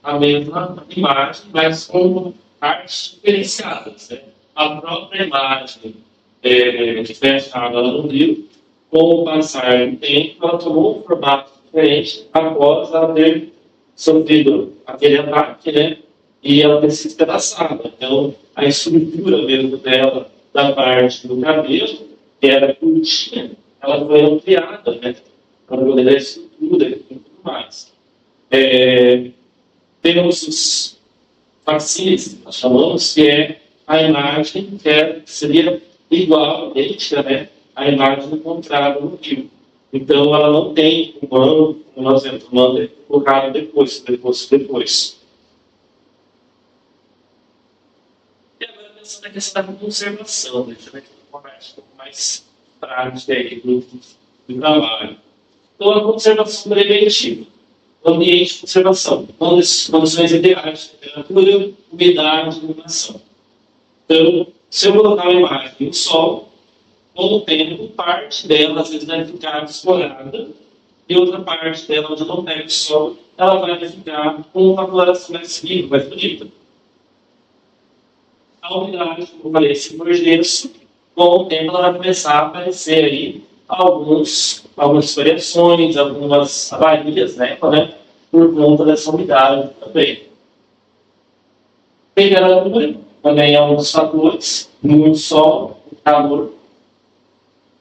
Speaker 2: a mesma imagem, mas com artes diferenciadas. Né? A própria imagem que foi achada lá no Rio, com o passar do tempo, ela tomou um formato diferente após ela ter sofrido aquele ataque, né? E ela ter sido despedaçada. Então, a estrutura mesmo dela, da parte do cabelo, que era curtinha, ela foi ampliada, né? Para poder dar estrutura e tudo mais. Temos os facsímiles, nós chamamos, que é a imagem que seria igual, idêntica, né? A imagem encontrada no Rio. Então, ela não tem um ano, como nós temos um ano colocado depois. E agora, pensando na questão da conservação, né? Que é uma parte um pouco mais prática aí do trabalho. Então, a conservação preventiva, o ambiente de conservação, condições ideais de temperatura, umidade e iluminação. Então, se eu colocar uma imagem no sol, com o tempo, parte dela às vezes vai ficar explorada e outra parte dela, onde não pega o sol, ela vai ficar com uma coloração mais viva, mais bonita. A umidade, como eu falei, se for gesso, com o tempo ela vai começar a aparecer aí algumas variações, algumas avarias, né, por conta dessa umidade também. Temperatura também é um dos fatores, muito sol, calor.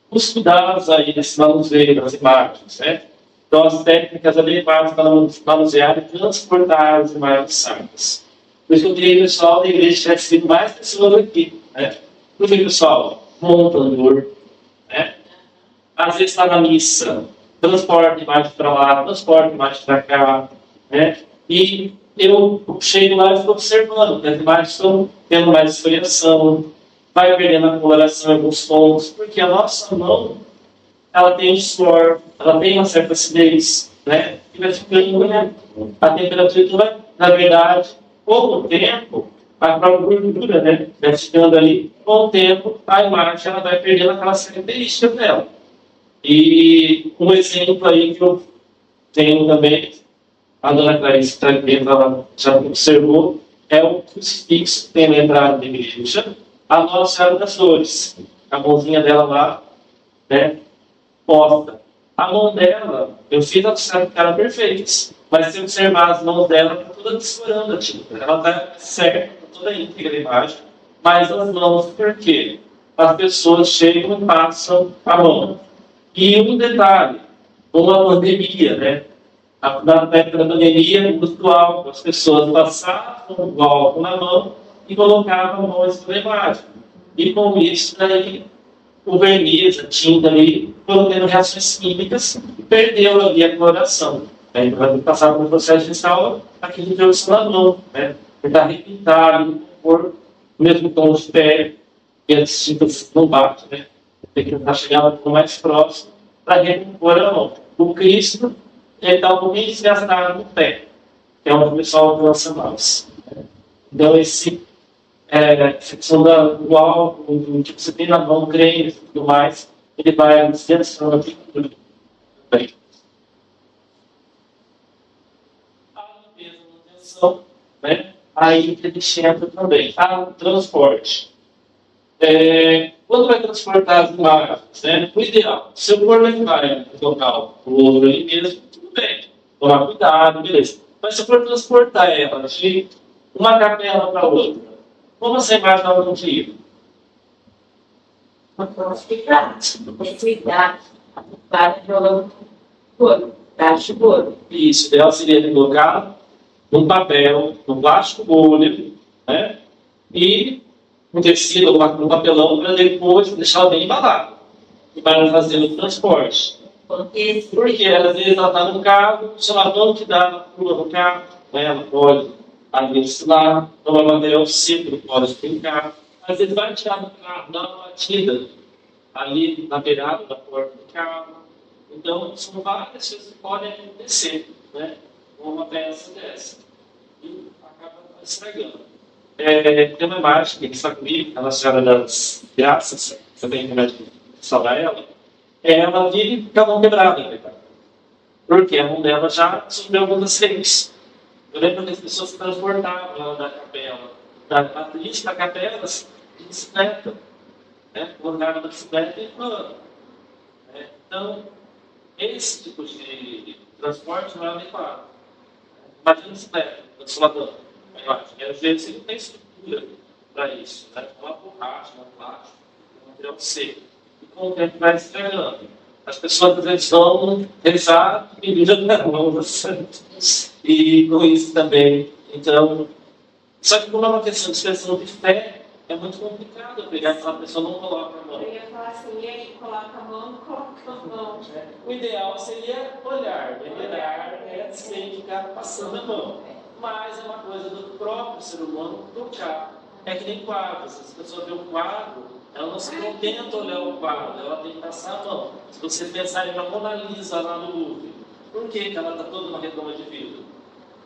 Speaker 2: Os cuidados aí desse manuseio das imagens, né? Então, as técnicas adequadas para manusear e transportar as imagens sacras. Por isso que eu queria, pessoal, da igreja tivesse sido mais pessoas aqui, né? Por que, pessoal? Montador, né? Às vezes está na missa, transporta imagem para lá, transporta imagem para cá, né? E eu chego lá e estou observando que as imagens estão tendo mais esfoliação, vai perdendo a coloração em alguns pontos, porque a nossa mão, ela tem um suor, ela tem uma certa acidez, né? E vai ficando, né? A temperatura vai, na verdade, com o tempo, a própria gordura, né? Vai ficando ali, com o tempo, a imagem ela vai perdendo aquelas características dela. E um exemplo aí que eu tenho também, a dona Clarice está aqui, ela já observou, é o crucifixo que tem na entrada da igreja, a Nossa Senhora das Dores. A mãozinha dela lá, né, posta. A mão dela, eu fiz a observação que eram perfeitas, mas se observar as mãos dela, está toda desfurando a tinta. Ela está certa, toda íntegra a imagem, mas as mãos, por quê? As pessoas chegam e passam a mão. E um detalhe, com a pandemia, né? Na época da pandemia, muito álcool, as pessoas passavam o álcool na mão e colocavam a mão em cima da imagem. E com isso, daí, o verniz, a tinta ali, foram tendo reações químicas e perdeu ali a coloração. Aí vai passar por um processo de restauro, aquilo que eu estou na mão, né? Tentar repintar ali, por o mesmo tom de pele, e as tintas não batem, né? Tem que tentar chegar um mais próximo para recompor a mão. O Cristo, ele está um pouquinho desgastado no pé, que é onde o pessoal lança mais. Então, essa questão do álcool, do que você tem na mão, creme e tudo mais, ele vai desgastando a pintura também. A limpeza e manutenção, né? Aí que ele entra também. O transporte. Quando vai transportar as imagens, né? O ideal, se eu for levar no local, o outro ali mesmo, tudo bem. Tomar cuidado, beleza. Mas se eu for transportar ela de uma capela para outra, como essa imagem ela não tira?
Speaker 3: Não posso ficar. Tem cuidado. Para jogando couro. Baixo couro.
Speaker 2: Isso, ela seria colocada num papel, num plástico bolha, né? E um tecido, um papelão, para depois deixar ela bem embalada. E para fazer o transporte. Porque às vezes ela está no carro, o celular que dá pula no carro, né? Ela pode abrir lá, tomar material seco, pode brincar. Às vezes vai tirar do carro, dá uma batida ali na beirada da porta do carro. Então, são várias coisas que podem acontecer, né? Com uma peça dessa. E acaba estragando. Tem uma imagem que está comigo, a Nossa Senhora das Graças, você tem que salvar ela. Ela vive com a mão quebrada, né? Porque a mão dela já sofreu alguns acidentes. Eu lembro que as pessoas se transportavam lá da capela, da matriz para a capela, de bicicleta, né? Colocaram na bicicleta e falando. Né? Então, esse tipo de transporte não é adequado. Imagina bicicleta, consolador. E às vezes você não tem estrutura para isso. Né? Uma borracha, uma plástico, um material seco. E com o tempo vai estragando. As pessoas às vezes vão rezar pedindo na mão do santo. E com isso também. Então, só que como é uma questão de expressão de fé, é muito complicado pegar aquela pessoa não coloca a mão.
Speaker 3: Eu ia falar assim, e aí, coloca a mão, não coloca a mão.
Speaker 2: O ideal seria olhar, venerar, sem ficar passando a mão. Mas é uma coisa do próprio ser humano tocar. É que nem quadros. Se a pessoa vê um quadro, ela não se contenta olhar o quadro, ela tem que passar a mão. Se você pensar em uma Mona Lisa lá no Louvre, por que ela está toda uma redoma de vidro?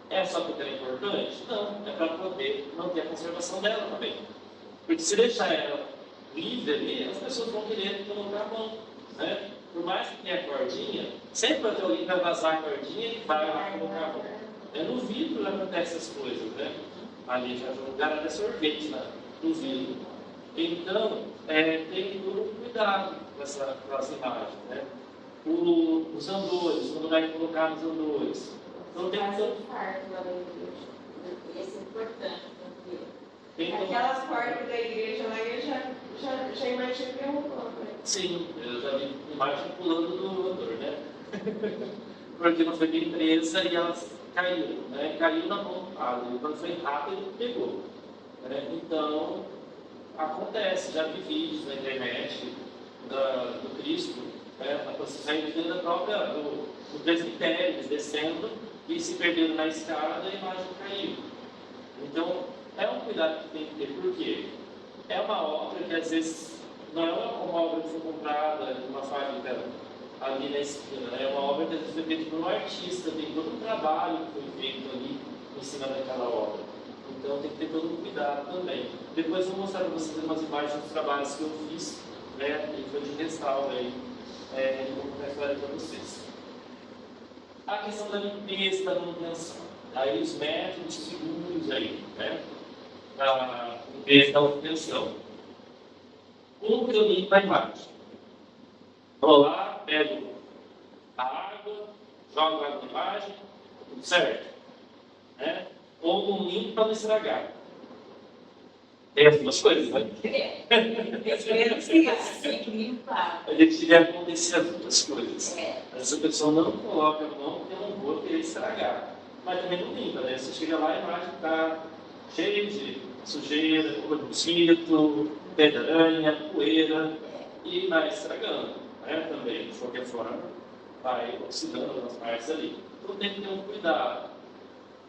Speaker 2: É só porque ela é importante? Não, é para poder manter a conservação dela também. Porque se deixar ela livre ali, as pessoas vão querer colocar a mão. Né? Por mais que tenha a cordinha, sempre vai ter alguém que vai vazar a cordinha e vai lá colocar a mão. No vidro acontece essas coisas, né? Ali já jogaram até sorvete no vidro. Então, tem todo cuidado com essas imagens, né? Os andores, quando vai colocar nos andores. Então tem
Speaker 3: Isso é importante,
Speaker 2: porque
Speaker 3: aquelas portas da igreja lá, eu já imaginei derrubando.
Speaker 2: Sim, eu já vi imagem pulando do andor, né? Porque não foi bem presa e elas caíram, né? Caiu na mão do padre. Quando foi rápido, pegou. Né? Então, acontece. Já vi vídeos na internet do Cristo, né? A pessoa saindo dentro da própria, do presbitério, eles descendo e se perdendo na escada e a imagem caiu. Então, é um cuidado que tem que ter. Por quê? É uma obra que às vezes não é uma obra que foi comprada numa fábrica ali na esquina, né? É uma obra que às vezes foi feita por um artista, tem todo um trabalho que foi feito ali em cima daquela obra. Então tem que ter todo um cuidado também. Depois eu vou mostrar para vocês umas imagens dos trabalhos que eu fiz, né? E foi de restauro aí, e vou contar a história para vocês. A questão da limpeza, da manutenção. Aí os métodos seguros aí, né? Da limpeza da manutenção. Como que eu limpo a imagem? Vou lá, pego a água, jogo água na imagem, tudo certo. Né? Ou não limpo para não estragar. Tem as duas coisas, né? A gente deve acontecer as duas coisas. Às vezes a pessoa não coloca a mão porque eu não vou querer estragar. Mas também não limpa, né? Você chega lá e a imagem está cheia de sujeira, mosquito, pedranha, poeira e vai estragando, né? Também, de qualquer forma, vai oxidando as partes ali. Então tem que ter um cuidado.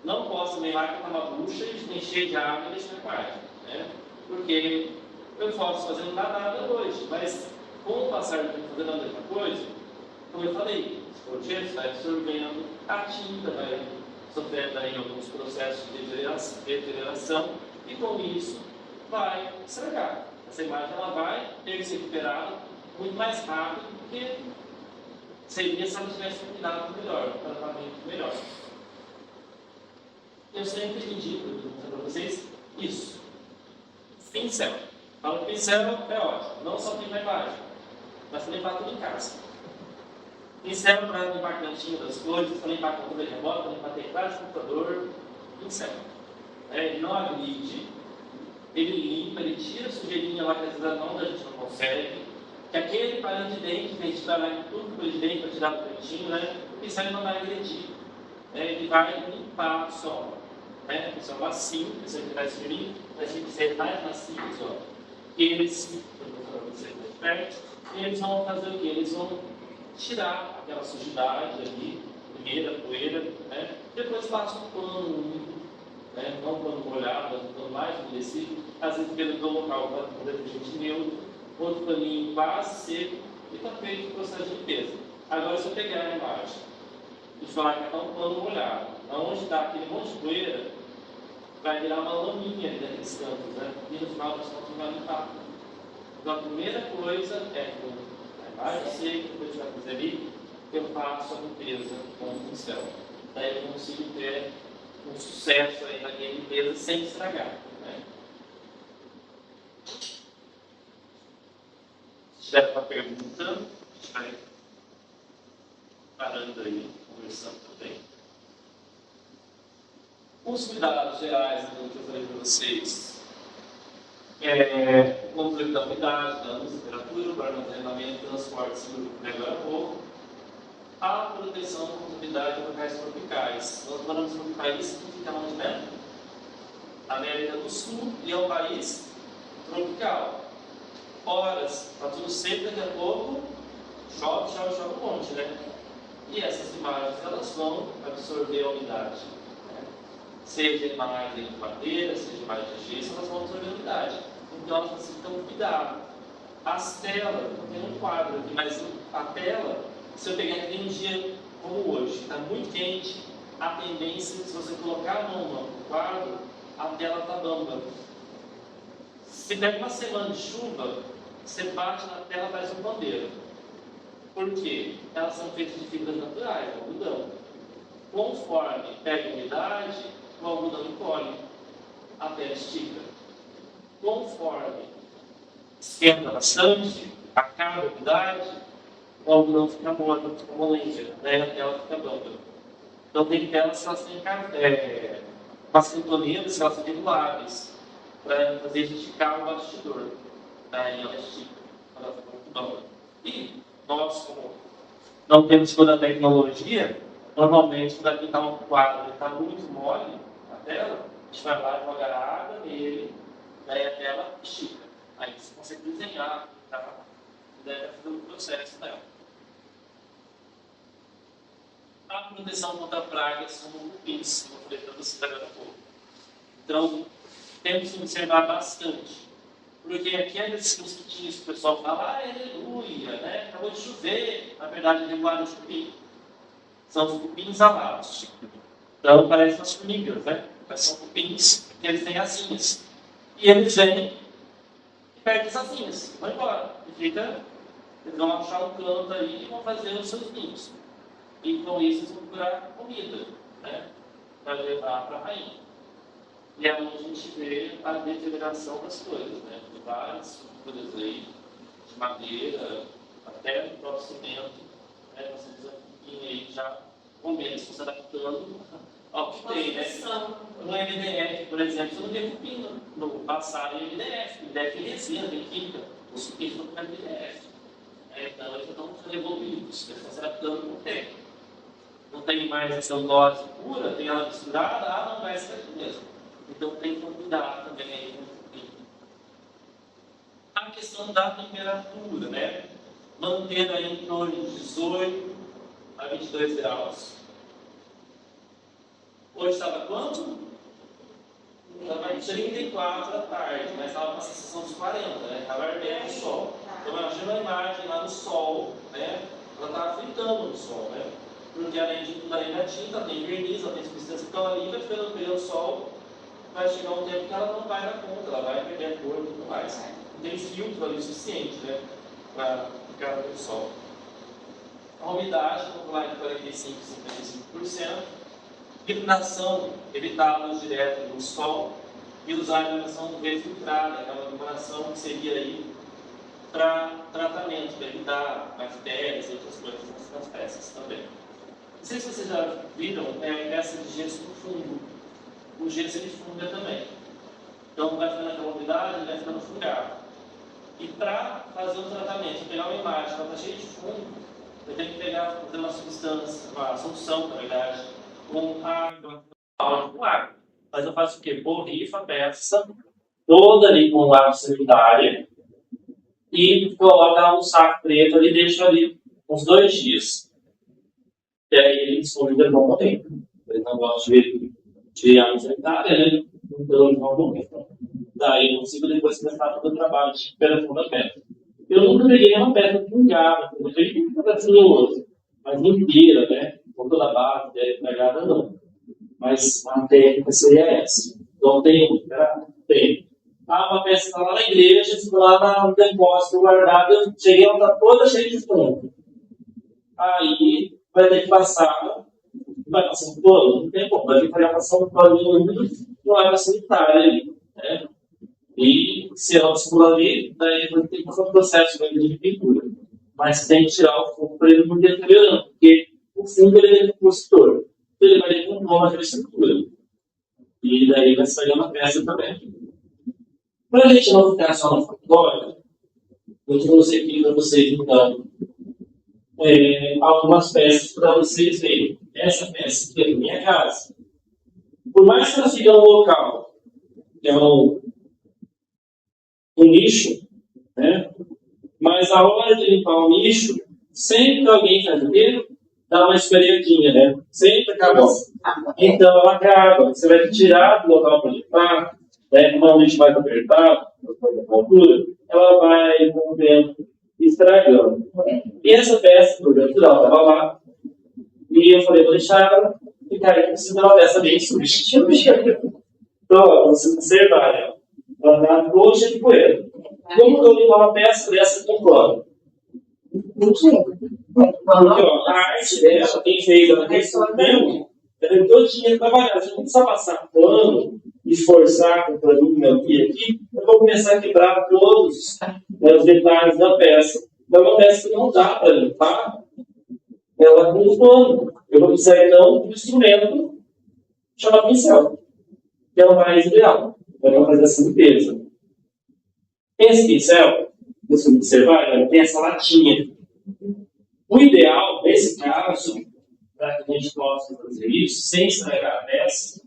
Speaker 2: Não posso também lá com uma bucha e encher de água e deixar a parte, né? Porque eu posso fazer não dá nada hoje, mas com o passar do tempo fazendo a mesma coisa, como eu falei, o gesso vai absorvendo, a tinta vai sofrendo aí alguns processos de deterioração e com isso vai estragar. Essa imagem ela vai ter que ser recuperada muito mais rápido do que seria se ela tivesse um cuidado melhor, um tratamento melhor. Eu sempre indico para vocês isso. Pincel. Fala pincel é ótimo. Não só limpar a imagem, mas também limpar tudo em casa. Pincel para limpar cantinho das coisas, para limpar controle remoto, para limpar teclado de computador. Pincel. Ele não agride, ele limpa, ele tira a sujeirinha lá que às vezes a gente não consegue. Que aquele palito de dente que a gente vai lá em tudo por dentro para tirar do cantinho, né? O pincel não vai agredir. Ele vai limpar só. né? São macios, isso aqui vai subir, vai ser mais macios, ó. Eles, eles vão fazer o quê? Eles vão tirar aquela sujidade ali, primeira poeira, né? Depois passa um pano úmido, né? Não um pano molhado, mas um pano mais umedecido, às vezes pelo do local com detergente neutro, outro paninho quase seco e está feito o processo de limpeza. Agora, se eu pegar a imagem e falar que é um pano molhado, aonde está aquele monte de poeira, vai virar uma laminha ali naqueles cantos, né? E no final das contas vai limpar. Então, a primeira coisa é com a imagem seca, depois a gente vai fazer ali, eu faço a limpeza com o pincel. Daí eu consigo ter um sucesso aí na minha limpeza sem estragar, né? Se tiver uma pergunta, a gente vai parando aí, conversando também. Os cuidados gerais que eu falei para vocês, o controle da umidade, da luz, temperatura, o armazenamento, transporte seguro, que agora há pouco, a proteção contra umidade de locais tropicais. Nós moramos num país que fica onde, né? América do Sul, e é um país tropical. Horas, está tudo seco, daqui a pouco chove um monte, né? E essas imagens, elas vão absorver a umidade. Seja imagem de madeira, seja imagem de gesso, elas vão absorver a umidade. Então elas necessitam cuidado. As telas, tem um quadro aqui, mas a tela, se eu pegar aqui um dia como hoje, está muito quente, a tendência, se você colocar a mão no quadro, a tela está bamba. Se pega uma semana de chuva, você bate na tela, parece um pandeiro. Por quê? Elas são feitas de fibras naturais, algodão. Conforme pega a umidade, o algodão encolhe, a tela estica. Conforme esquenta bastante, acaba a umidade, o algodão fica morno, fica molenga, né? A tela fica bamba. Então tem telas que elas têm umas sintonías que elas são reguláveis para fazer esticar o bastidor. Daí ela estica, ela fica muito bamba. E nós, como não temos toda a tecnologia, normalmente, quando aqui está um quadro que está muito mole na tela, a gente vai lá e joga água nele, daí a tela estica. Aí você consegue desenhar, tá? E daí vai fazer o processo dela. A proteção contra pragas como cupins, como eu falei para vocês agora há pouco. Então, temos que observar bastante. Porque aqueles mosquitinhos que o pessoal fala, aleluia, né? Acabou de chover, na verdade, regular de cupim. São os cupins alados. Então, parecem as formigas, né? Mas são cupins que eles têm asinhas. E eles vêm e perdem as asinhas, vão embora. Eles vão achar um canto aí e vão fazer os seus ninhos. E com isso eles vão procurar comida, né? Para levar para a rainha. E é onde a gente vê a deterioração das coisas, né? De várias estruturas aí, de madeira, até do próprio cimento, né? Nós temos aqui aí já momentos se adaptando ao que tem, né? No MDF, por exemplo, você não vê cupim no passado em MDF. MDF é resina, tem química. Os cupins estão com MDF. Então eles estão evoluídos, eles estão se adaptando com o tempo. Não tem mais essa dose pura, tem ela misturada, não vai ser aqui mesmo. Então tem que cuidar também aí com o cupim. A questão da temperatura, né? Manter aí em torno de 18 a 22 graus. Hoje estava quanto? Estava em 34 da tarde, mas estava com a sensação dos 40, né? Estava ardendo o sol. Então imagina a imagem lá no sol, né? Ela estava fritando no sol, né? Porque além de tudo ali na tinta, tem verniz, ela tem substâncias que estão ali, vai ficando pelo sol, vai chegar um tempo que ela não vai dar conta, ela vai perder a cor e tudo mais. Não tem filtro ali suficiente, né? Para ficar no sol. A umidade, vamos lá, de 45% a 55%. Iluminação, evitar a luz direta do sol e usar a iluminação filtrada, aquela iluminação que seria aí para tratamento, para evitar bactérias e outras coisas nas peças também. Não sei se vocês já viram, peça de gesso no fundo. O gesso ele funda também. Então vai ficando aquela umidade, vai ficando fungado. E para fazer o tratamento, pegar uma imagem que está cheia de fundo, eu tenho que pegar uma substância, uma solução, na verdade, com água, com água. Mas eu faço o quê? Borrifo a peça toda ali com lápis secundário e coloco ela no saco preto ali e deixo ali uns 2 dias. E aí eles vão de bom tempo. Eles não gostam de água sanitária, né? Então eles vão morrer. Daí eu consigo depois começar todo o trabalho de recuperação da peça. Eu nunca peguei uma peça pingada, eu peguei uma peça outro, mas inteira, né? Com toda a base, pegada não. Mas a técnica seria essa. Então tem, né? Tem. Uma peça está lá na igreja, ficou lá no depósito guardado, eu cheguei, ela está toda cheia de fundo. Aí vai ter que passar, vai passar um pano, não tem como, vai ter que passar um paninho no água sanitária ali, né? E se ela circular ali, daí vai ter que passar um processo de pintura. Mas tem que tirar o fundo para ele não deteriorando, porque o fundo ele é compositor. Então ele vai decompor uma estrutura. E daí vai sair uma peça também. Para a gente não ficar só no factório, eu trouxe aqui para vocês, então, algumas peças para vocês verem. Essa peça aqui é da minha casa. Por mais que ela fique no local, que é um nicho, né? Mas a hora de limpar o nicho, sempre alguém faz o quê? Dá uma esfregadinha, né? Sempre acaba. Então ela acaba. Você vai tirar do local para limpar, né? Normalmente mais apertado, na altura, ela vai com o tempo estragando. E essa peça, por dentro, ela estava lá. E eu falei, vou deixar ela ficar aqui, precisa de uma peça bem substituída. Então, ó, você observar, né? Ela está toda cheia de poeira. Como que eu limpar uma peça dessa com cloro? A arte dela, quem fez ela mesmo, ela é todinha trabalhada. Você não precisa passar pano e forçar com o produto meu aqui. Eu vou começar a quebrar todos, né, os detalhes da peça. É uma peça que não dá para limpar ela com o pano. Eu vou precisar então de um instrumento chamado pincel, que é o mais ideal. Eu vou fazer essa limpeza. Esse pincel, você observar, ele tem essa latinha. O ideal, nesse caso, para que a gente possa fazer isso sem estragar a peça,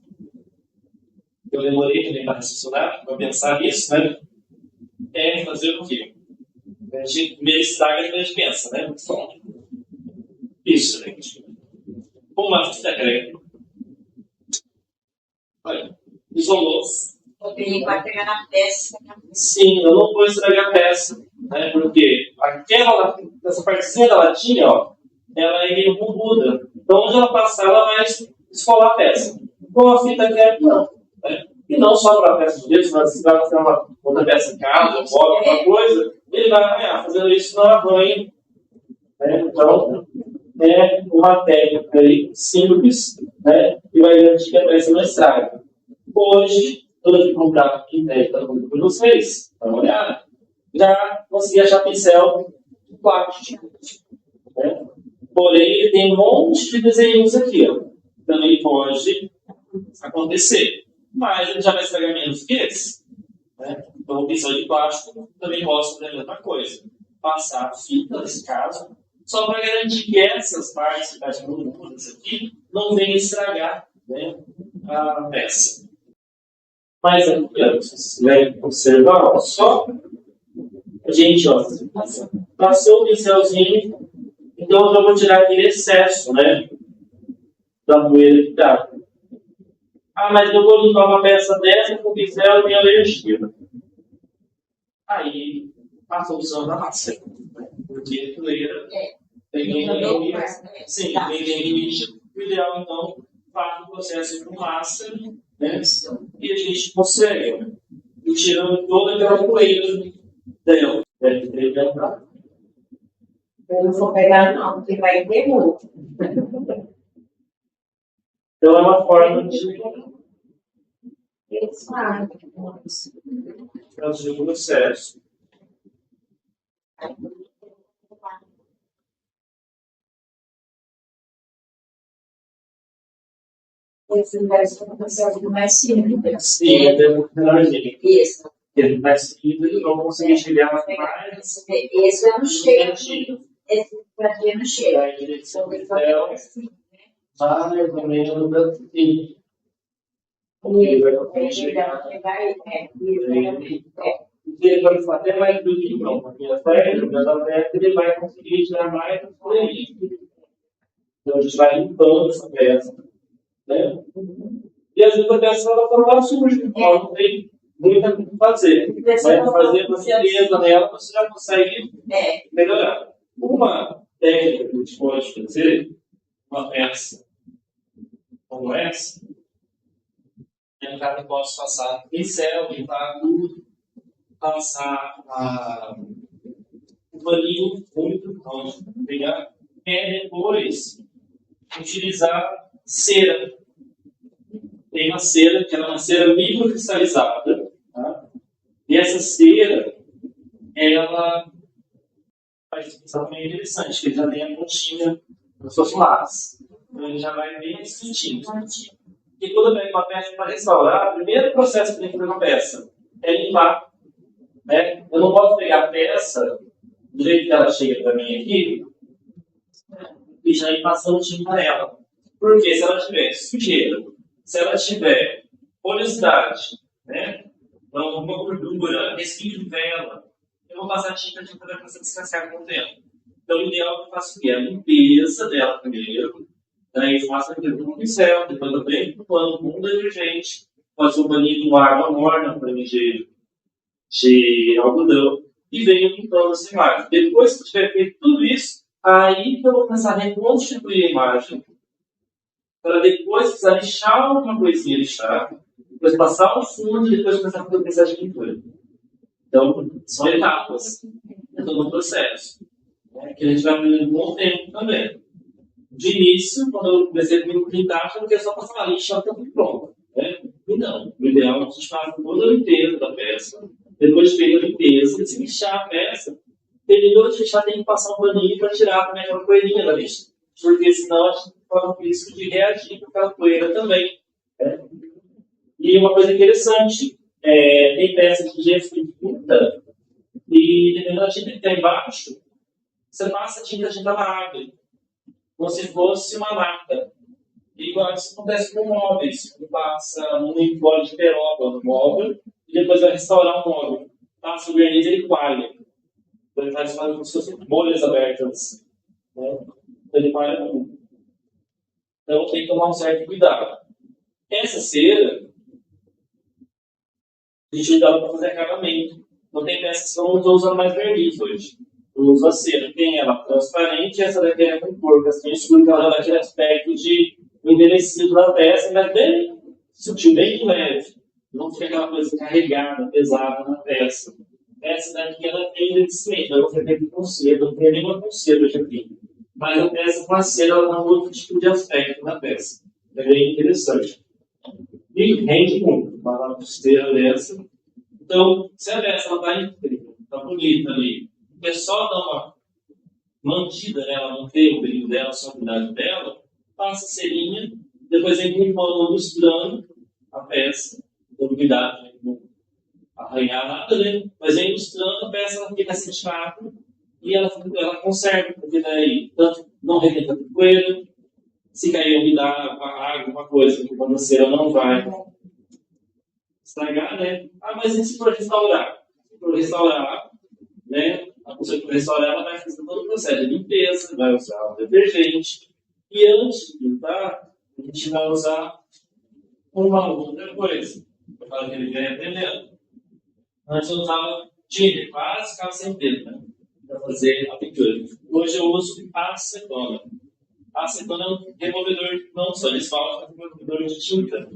Speaker 2: eu demorei também para raciocinar, para pensar nisso, né? É fazer o quê? A gente primeiro estraga e a gente pensa, né? Isso, gente. Uma fita crepe. Olha, isolou.
Speaker 4: Ele vai pegar na peça.
Speaker 2: Sim, eu não vou estragar a peça, né? Porque essa partezinha da latinha, ó, ela é meio bombuda. Então, onde ela passar, ela vai escolar a peça. Com a fita crepe, não. Né? E não só para a peça de dedos, mas se vai fazer uma outra peça em casa, bola, alguma coisa, ele vai arranhar. Fazendo isso, não arranha. Né? Então, é uma técnica aí simples, né? Que vai garantir que a peça não estraga. Hoje, quando eu fui comprar aqui, né, para vocês, dá uma olhada, já consegui achar pincel de plástico. Né? Porém, ele tem um monte de desenhos aqui. Ó. Também pode acontecer. Mas ele já vai estragar menos que esse. Né? Então, o pincel de plástico também posso fazer a mesma coisa. Passar a fita, nesse caso, só para garantir que essas partes que estão juntas aqui não venham estragar, né, a peça. Mas aqui, vocês devem observar, ó, só a gente, ó, passou o pincelzinho, então eu já vou tirar aquele excesso, né, da poeira que está. Mas eu vou limpar uma peça dessa com o pincel e minha alergia. Aí, a solução da massa. Porque a poeira tem limite. Sim, tem limite. O ideal, então, faz o processo com massa, né? E a gente consegue, né? E tirando toda aquela poeira dela. Deve ter que entrar.
Speaker 4: Eu não vou pegar, não, porque vai ter muito.
Speaker 2: Então, é uma forma de fazer o processo.
Speaker 4: Esse vai ser um processo mais simples.
Speaker 2: Sim, é muito
Speaker 4: Isso.
Speaker 2: ele vai seguindo e vão conseguir chegar mais.
Speaker 4: Esse é no cheiro. Esse prato é no cheiro.
Speaker 2: A direção do céu, mais ou menos no cantinho. Ele vai conseguir chegar. Ele vai fazer até mais do que não, porque a peça ele vai conseguir tirar mais do que. Então a gente vai limpando essa peça, né? E às vezes a peça ela está lá suja, ela não tem muito o que fazer. Vai fazer uma limpeza nela, você já consegue melhorar. Uma técnica que a gente pode fazer, uma peça como essa, é um cara que pode passar pincel, limpar tudo, passar o paninho muito longe, pegar, depois utilizar cera. Tem uma cera, que é uma cera microcristalizada, tá? E essa cera, ela faz uma meio interessante, que ele já tem a pontinha nos seus lados. Então ele já vai bem distintinho. E quando eu pego uma peça para restaurar, o primeiro processo que tem que fazer uma peça é limpar. Né? Eu não posso pegar a peça do jeito que ela chega para mim aqui e já ir passando tinta nela. Porque se ela tiver sujeira, se ela tiver oleosidade, né? Uma gordura, resquício de vela, eu vou passar tinta vai começar a descansar com o tempo. Então, o ideal é que eu faça a limpeza dela primeiro, daí eu faço aquilo com o pincel, depois eu venho com pano com detergente, faço um paninho com água morna, um paninho de algodão, e venho limpando essa imagem. Depois que eu tiver feito tudo isso, aí que eu vou começar a reconstituir a imagem, para depois precisar lixar alguma coisinha, lixar, depois passar o fundo e depois começar a fazer o processo de pintura. Então, são etapas. É todo um processo. Que a gente vai aprendendo com o tempo também. De início, quando eu comecei a pintar, eu não queria só passar a lixa e tudo pronto. Né? E não. O ideal é que a gente faça toda a limpeza da peça. Depois de feita a limpeza, se lixar a peça, terminou de lixar, tem que passar um paninho para tirar também aquela poeirinha da lixa. Porque senão a gente corre o risco de reagir com aquela poeira também. Né? E uma coisa interessante, tem peças de gesso que pinta, e dependendo da tinta que está embaixo, você passa a tinta na água, como se fosse uma nata. Igual isso acontece com móveis. Você passa um óleo de peroba no móvel e depois vai restaurar o móvel. Passa o verniz e coalha. Então ele faz como se fossem bolhas abertas. Né? Então ele coalha tudo. Então tem que tomar um certo cuidado. Essa cera, a gente usa para fazer acabamento. Não tem peças que eu não estou usando mais verniz hoje. Eu uso a cera. Tem ela transparente e essa daqui é com cor, que assim escuro, que ela dá aquele aspecto de envelhecido da peça, mas bem sutil, bem leve. Não fica aquela coisa carregada, pesada na peça. Essa daqui ela tem envelhecimento, eu vou fazer com cera, não tem nenhuma com cera aqui. Mas a peça com a cera ela dá um outro tipo de aspecto na peça. É bem interessante. E rende muito, uma cera dessa. Então, se a peça está incrível, está bonita ali, é só dar uma mantida nela, manter o brilho dela, a sonoridade dela, passa a cerinha, depois vem com o pano ilustrando a peça, com cuidado, né? Não arranhar nada, né? Mas vem ilustrando a peça, ela fica cintilada e ela conserva, porque daí tanto não retém tanto poeira, se cair umidade, água, alguma coisa, que quando a cera não vai estragar, né? Mas e se for restaurar? Se for restaurar, né? A pessoa que vai restaurar, ela vai fazer todo o processo de limpeza, vai usar o detergente. E antes de pintar, a gente vai usar uma outra coisa. Eu falo que ele vem aprendendo. Antes eu usava tinta, quase ficava sem dedo, né? Para fazer a pintura. Hoje eu uso acetona. A acetona é um removedor, não só eles falam que é um removedor de tinta.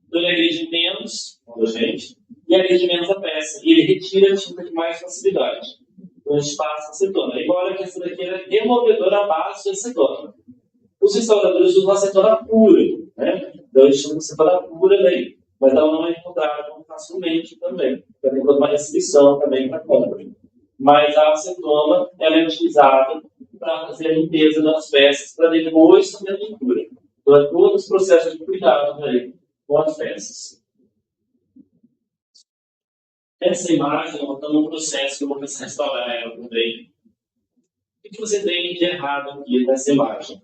Speaker 2: Então ele agride menos a gente e agride menos a peça. E ele retira a tinta com mais facilidade. Então a gente passa acetona. Embora que essa daqui é removedora à base de acetona. Os restauradores usam acetona pura. Né? Então a gente usa acetona pura daí. Mas ela não é encontrada facilmente também. Vai ter uma restrição também para compra. Mas a acetona ela é utilizada para fazer a limpeza das peças, para depois fazer a pintura. Então é todos os processos de cuidado aí com as peças. Essa imagem, ela está num processo que eu vou começar a restaurar ela também. O que você tem de errado aqui nessa imagem?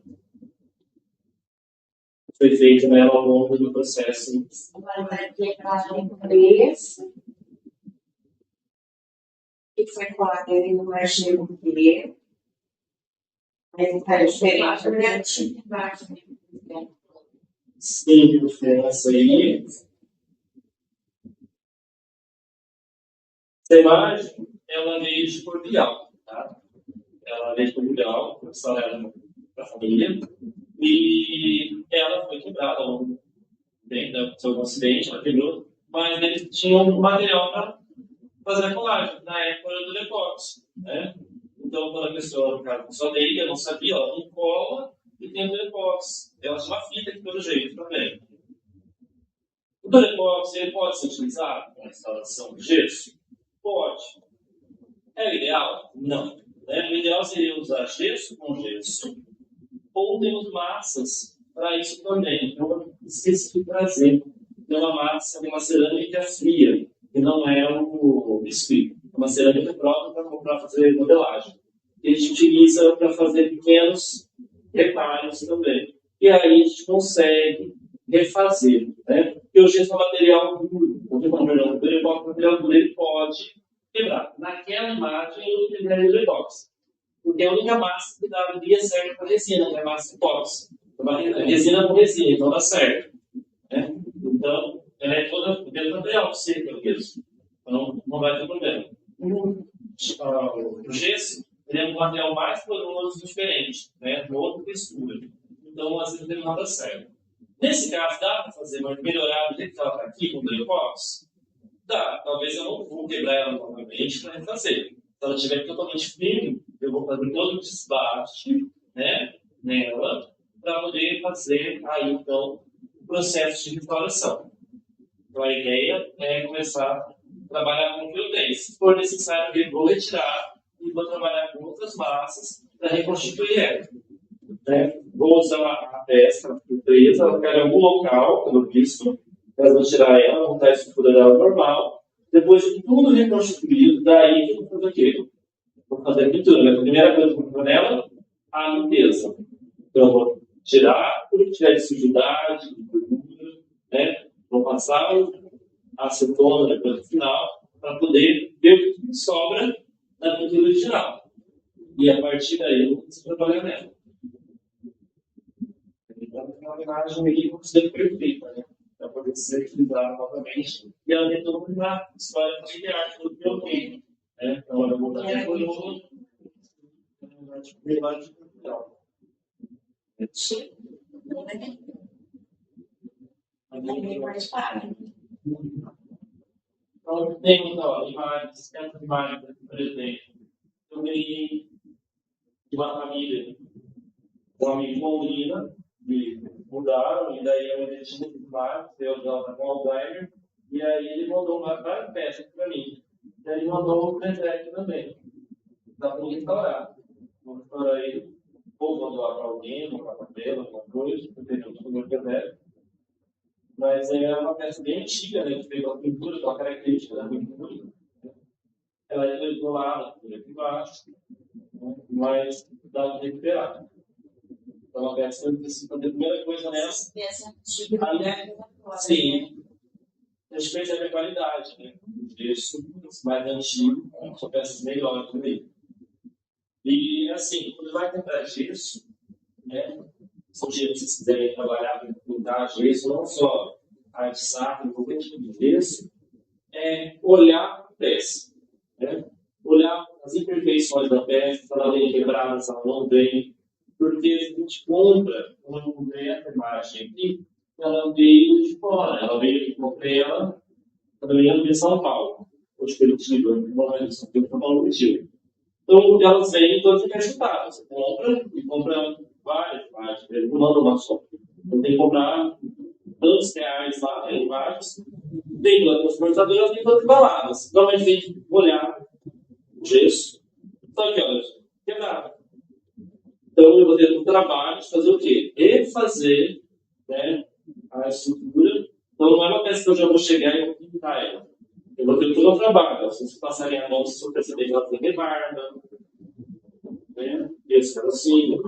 Speaker 2: foi feito nela ao longo do processo.
Speaker 4: Agora vai quebrar em 3. E foi colado ali no artigo 1. Aí tá diferente, né?
Speaker 2: Sim, diferença aí. Essa imagem é uma lei de Portugal, tá? Ela veio de Portugal, professora era da família, e ela foi quebrada ao longo do seu acidente, ela quebrou, mas eles tinham um material para fazer a colagem, na época do Lecox, né? Então, quando a pessoa, no caso, só leiga, não sabia, ela não cola e tem o Lecox. Ela tinha uma fita aqui pelo jeito também. O Lecox, ele pode ser utilizado na instalação de gesso? Pode. É o ideal? Não. O ideal seria usar gesso com gesso, ou temos massas para isso também. Então, eu esqueci de trazer. Tem uma massa, tem uma cerâmica fria, que não é o biscuit. É uma cerâmica própria para fazer modelagem. Que a gente utiliza para fazer pequenos reparos também. E aí a gente consegue refazer. Né? Porque o gesso é um material duro. O material duro ele pode quebrar. Naquela imagem eu utilizei o epóxi. Porque é a única massa que daria certo para a resina, que é a massa epóxi. Resina com resina, então dá certo. Né? Então, ela é toda dentro do material seco mesmo. Então, não vai ter problema. O gesso ele é um material mais poroso e diferente, né? De outra textura. Então, às vezes, ele não dá certo. Nesse caso, dá para fazer uma melhorada do jeito que ela está aqui com o epóxi? Dá. Talvez eu não vou quebrar ela novamente para refazer. Se ela estiver totalmente firme, eu vou fazer todo o desbaste, né, nela, para poder fazer aí, então, o processo de restauração. Então, a ideia é começar a trabalhar com o que eu tenho. Se for necessário, eu vou retirar e vou trabalhar com outras massas para reconstituir ela. Né? Vou usar a peça presa, ela ficar em algum local, pelo visto, mas vou tirar ela, montar a estrutura dela normal. Depois de tudo reconstituído, daí eu vou fazer o quê? Vou fazer a pintura. Mas a primeira coisa que eu vou fazer nela, a limpeza. Então, eu vou tirar tudo que tiver de sujidade, de gordura, né? Vou passar a acetona depois no final, para poder ver o que sobra da pintura original. E a partir daí eu vou trabalhar nela. Então, é uma imagem aí que eu considero perfeita, né? Para poder ser utilizada novamente. E ela tem toda uma história familiar do que eu tenho. Né? Então, ela vou dar por outro. Então, temos imagens, essas imagens, por exemplo. Eu ganhei de uma família, um amigo de Londrina, que mudaram, e daí eu deixei de lá, eu estava com Alzheimer, e aí ele mandou várias peças para mim. E aí ele mandou um presente também. Dá para restaurar. Vou restaurar ele, ou vou doar para alguém, ou para papel, alguma coisa, dependendo do que eu quiser. Mas é uma peça bem antiga, né? Que pegou a pintura, com a característica da pintura. Ela é isolada, aqui embaixo, né? Mas dá para recuperar. Então, uma peça que eu preciso fazer a primeira coisa nessa. Sim. A gente percebe a qualidade, né? O gesso mais antigo, são peças melhores também. E, assim, quando vai comprar gesso, né? Se vocês quiserem trabalhar com pintar gesso, não só arte sacra, qualquer tipo de gesso, é olhar a peça. Né? Olhar as imperfeições da peça, se ela vem quebrada, se ela não vem. Porque a gente compra, quando eu comprei essa imagem aqui, ela veio de fora. Ela veio aqui, comprei ela, veio de São Paulo, ou de Curitiba, não é de São Paulo, Curitiba. Então, elas vêm todas encaixotadas. Você compra e compra várias imagens, não manda uma só. Então, tem que comprar tantos reais lá, imagens, tem lá transportadoras, tem todas embaladas. Então, a gente tem que olhar o gesso, só que, olha, quebrado. Então, eu vou ter um trabalho de fazer o quê? Refazer, né, a estrutura. Então, não é uma peça que eu já vou chegar e vou pintar ela. Eu vou ter todo o trabalho. Se vocês passarem a mão, vocês vão perceber que ela tem rebarba, né? Esse pedacinho.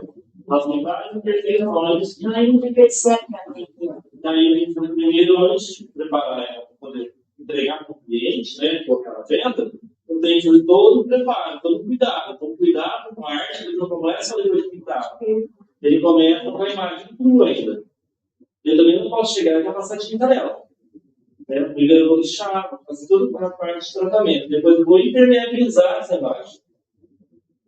Speaker 2: Nós temos várias imperfeições.
Speaker 4: Não, não percebe também.
Speaker 2: Daí a gente foi primeiro, antes de preparar ela para poder entregar para o cliente, né, colocar na venda, eu tenho que fazer todo o preparo, todo o cuidado. Então, cuidado com a arte, ele não começa depois de pintar. Ele começa com a imagem crua ainda. Eu também não posso chegar e já passar tinta nela. Né? Primeiro eu vou lixar, vou fazer toda a parte de tratamento. Depois eu vou impermeabilizar essa imagem.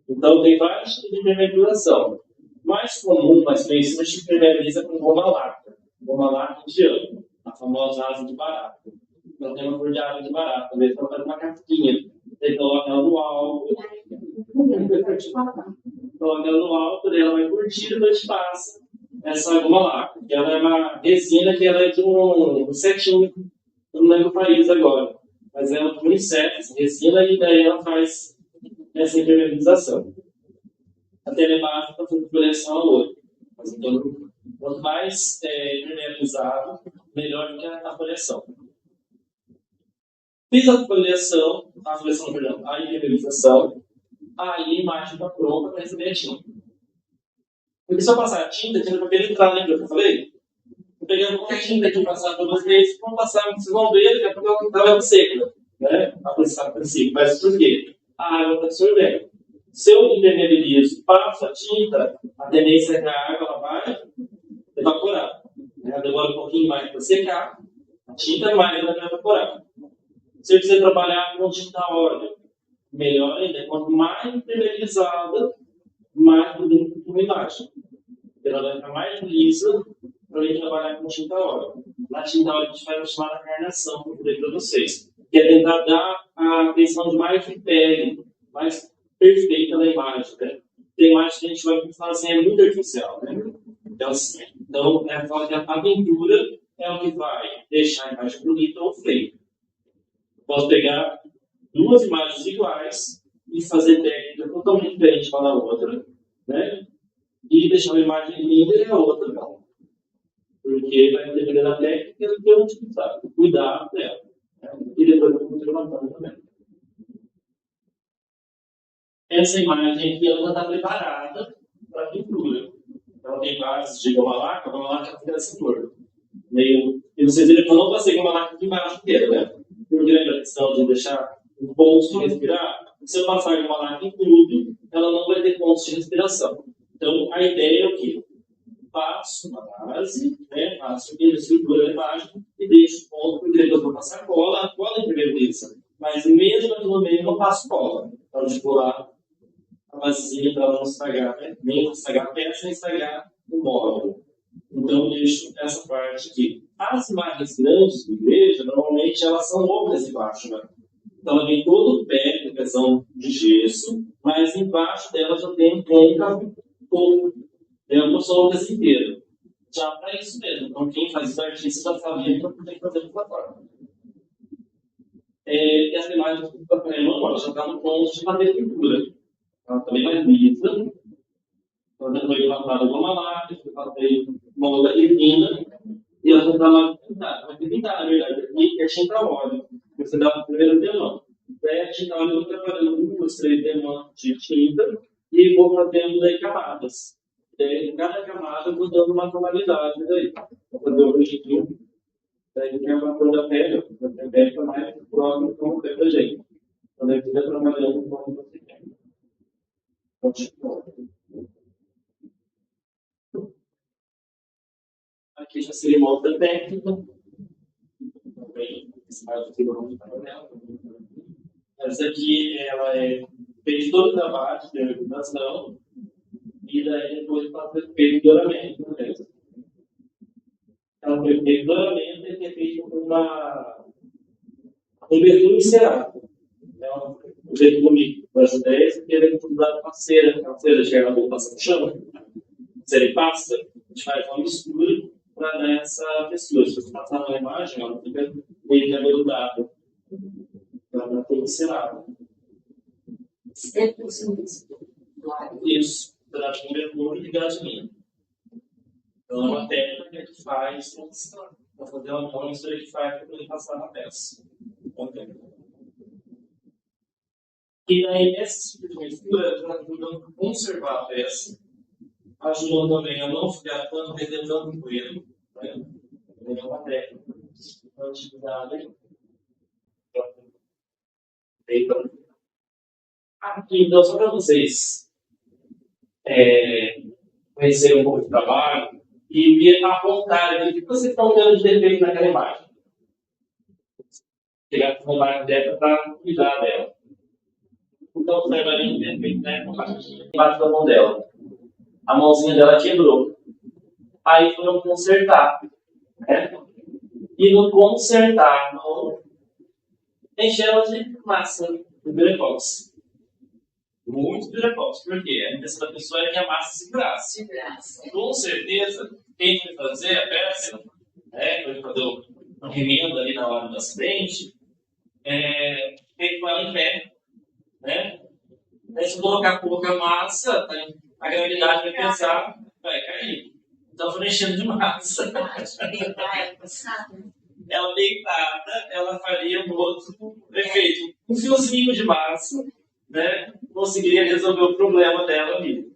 Speaker 2: Então, tem vários tipos de impermeabilização. O mais comum, mais conhecido, a gente impermeabiliza com goma láctea. Goma láctea indiana, a famosa asa de barata. Então, tem uma cor de asa de barata, talvez ela faz uma casquinha. Você coloca ela no álcool. Coloca ela no álcool, ela vai curtir e depois passa essa goma láctea. Ela é uma resina que ela é de um setinho, eu não lembro o país agora. Mas ela é um inseto, essa resina, e daí ela faz essa impermeabilização. A telebase está fazendo projeção ao olho. Mas, então, quanto mais impermeabilizado, melhor do que a projeção. Fiz a folheação, a impermeabilização, aí a imagem está pronta para receber a tinta. Porque se eu passar a tinta vai penetrar, lembra que eu falei? Estou pegando uma tinta aqui passar para vocês, vocês vão ver, daqui a pouco ela vai seca, né? A princípio. Mas por quê? A água está absorvendo. Se eu impermeabilizo, passo a tinta, a tendência é que a água ela vai evaporar. Ela demora um pouquinho mais para secar, a tinta mais ela vai evaporar. Se eu quiser trabalhar com tinta óleo, melhor ainda, quanto mais impermeabilizada, mais bonita a imagem. Ela vai ficar mais lisa para eu trabalhar com tinta óleo. Na tinta óleo a gente faz uma chamada carnação, que eu falei para vocês, que é tentar dar a atenção de mais de pele, mais perfeita da imagem. Né? Tem imagens que a gente vai falar assim, é muito artificial. Né? Então a pintura é o que vai deixar a imagem bonita ou feia. Posso pegar duas imagens iguais e fazer técnica totalmente diferente uma da outra, né? E deixar uma imagem linda e a outra não. Porque vai depender da técnica que eu utilizar. Cuidado dela. Né? E depois eu vou levantando também. Essa imagem aqui ela já está preparada para a pintura. Ela tem bases de goma láctea, a goma láctea fica dessa cor. E vocês viram que eu não passei goma láctea aqui embaixo inteira, né? Porque lembra a questão de deixar um ponto de respirar? Se eu passar goma láctea em tudo, ela não vai ter pontos de respiração. Então, a ideia é o quê? Passo uma base, né? Passo a estrutura da imagem e deixo o ponto, porque depois eu vou passar cola, a cola impermeabiliza. Mas mesmo aqui no meio eu não passo cola. Para não colar a basezinha para ela não estragar, né? Nem estragar a peça, nem estragar o móvel. Então, eu deixo essa parte aqui. As imagens grandes de igreja, normalmente, elas são ocas embaixo, né? Então, ela vem todo o pé, com pressão de gesso, mas embaixo dela já tem um côncavo todo. Ela não são ocas inteiras. Já para isso mesmo. Então, quem faz isso, artista já sabia que tem que fazer dessa forma. E essa imagem que está falando, já está no ponto de fazer pintura. Ela também vai lisa. Então, já foi passada goma láctea, eu passei uma outra resina, e ela já está lá pintada. Vai ter pintada, na verdade. Aqui é tinta óleo. Você dá o primeiro demão. Daí a tinta óleo eu vou trabalhando 2, 3 demãos de tinta e vou fazendo daí camadas. Daí, cada camada eu vou dando uma tonalidade daí. Vou fazer o rostinho. Daí tem uma cor da pele, a pele está mais próxima como tem da gente. Então, daí fica trabalhando como você quer. Aqui já seria uma outra técnica. Também, essa aqui, ela fez todo o trabalho de iluminação e daí depois para ser feito douramento. Ela foi feita douramento e foi feito com um betume encerado. O betume das ideias que ele é utilizado com a cera. A cera chega na passa no chão, cera e pasta, a gente faz uma mistura para dar essa textura. Se você passar na imagem, ela fica meio que aveludada. Ela tem encerado. Isso, para o betume e gasolina. Então, é uma técnica que faz para fazer uma mistura que faz para poder passar na peça. E aí, essa tipo de mistura ajuda a conservar a peça Ajuda também a não ficar tanto retentando poeira. Né? É uma técnica. Uma atividade. Aqui, então, só para vocês conhecerem um pouco do trabalho e me apontarem o que vocês estão vendo de defeito naquela imagem. Pegar a imagem dela para cuidar dela. Então, observa ali o defeito, né? Embaixo da mão dela. A mãozinha dela quebrou. Aí foram consertar. Né? E no consertar a mão, encher ela de massa do Durepox. Muito Durepox. Por quê? A intenção da pessoa é que a massa segurasse. Com certeza, quem foi fazer a peça, foi fazer uma remenda ali na hora do acidente, feito com ela em pé. Né? Aí, se colocar pouca massa, a gravidade vai pensar, vai cair. Então, foi enchendo de massa. Ela deitada, ela faria um outro efeito. Um fiozinho de massa, né, conseguiria resolver o problema dela ali.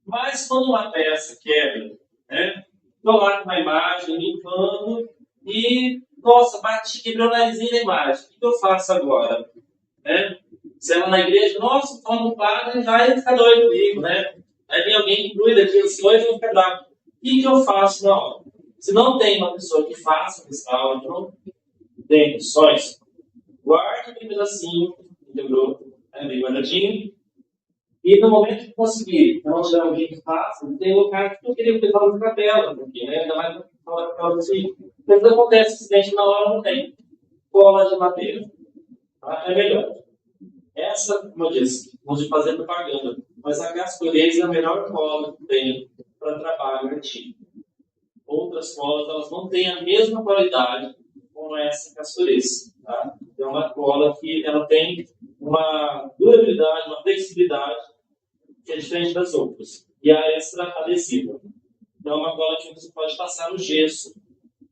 Speaker 2: Mas quando uma peça quebra, né, coloca uma imagem, limpando, e, nossa, bati, quebrou o narizinho da imagem. O que eu faço agora? Né? Se ela na igreja, nossa, toma um padre, vai ficar doido comigo, né? Aí vem alguém que cuida daqueles coisas e eu vou ficar bravo. O que eu faço na hora? Se não tem uma pessoa que faça esse áudio, não tem condições, guarde aquele pedacinho, entendeu? Bem guardadinho. E no momento que conseguir, não tiver alguém que faça, tem lugar que eu queria que eu na tela, porque, né? Ainda mais para falar assim. Quando acontece acidente na hora, não tem cola de madeira. Tá? É melhor. Essa, como eu disse, vamos fazer propaganda, mas a Gascoignez é a melhor cola que tem para trabalho antigo. Outras colas, elas não têm a mesma qualidade como essa Gascoignez. Tá? É uma cola que ela tem uma durabilidade, uma flexibilidade que é diferente das outras. E a extra adesiva. Então é uma cola que você pode passar no gesso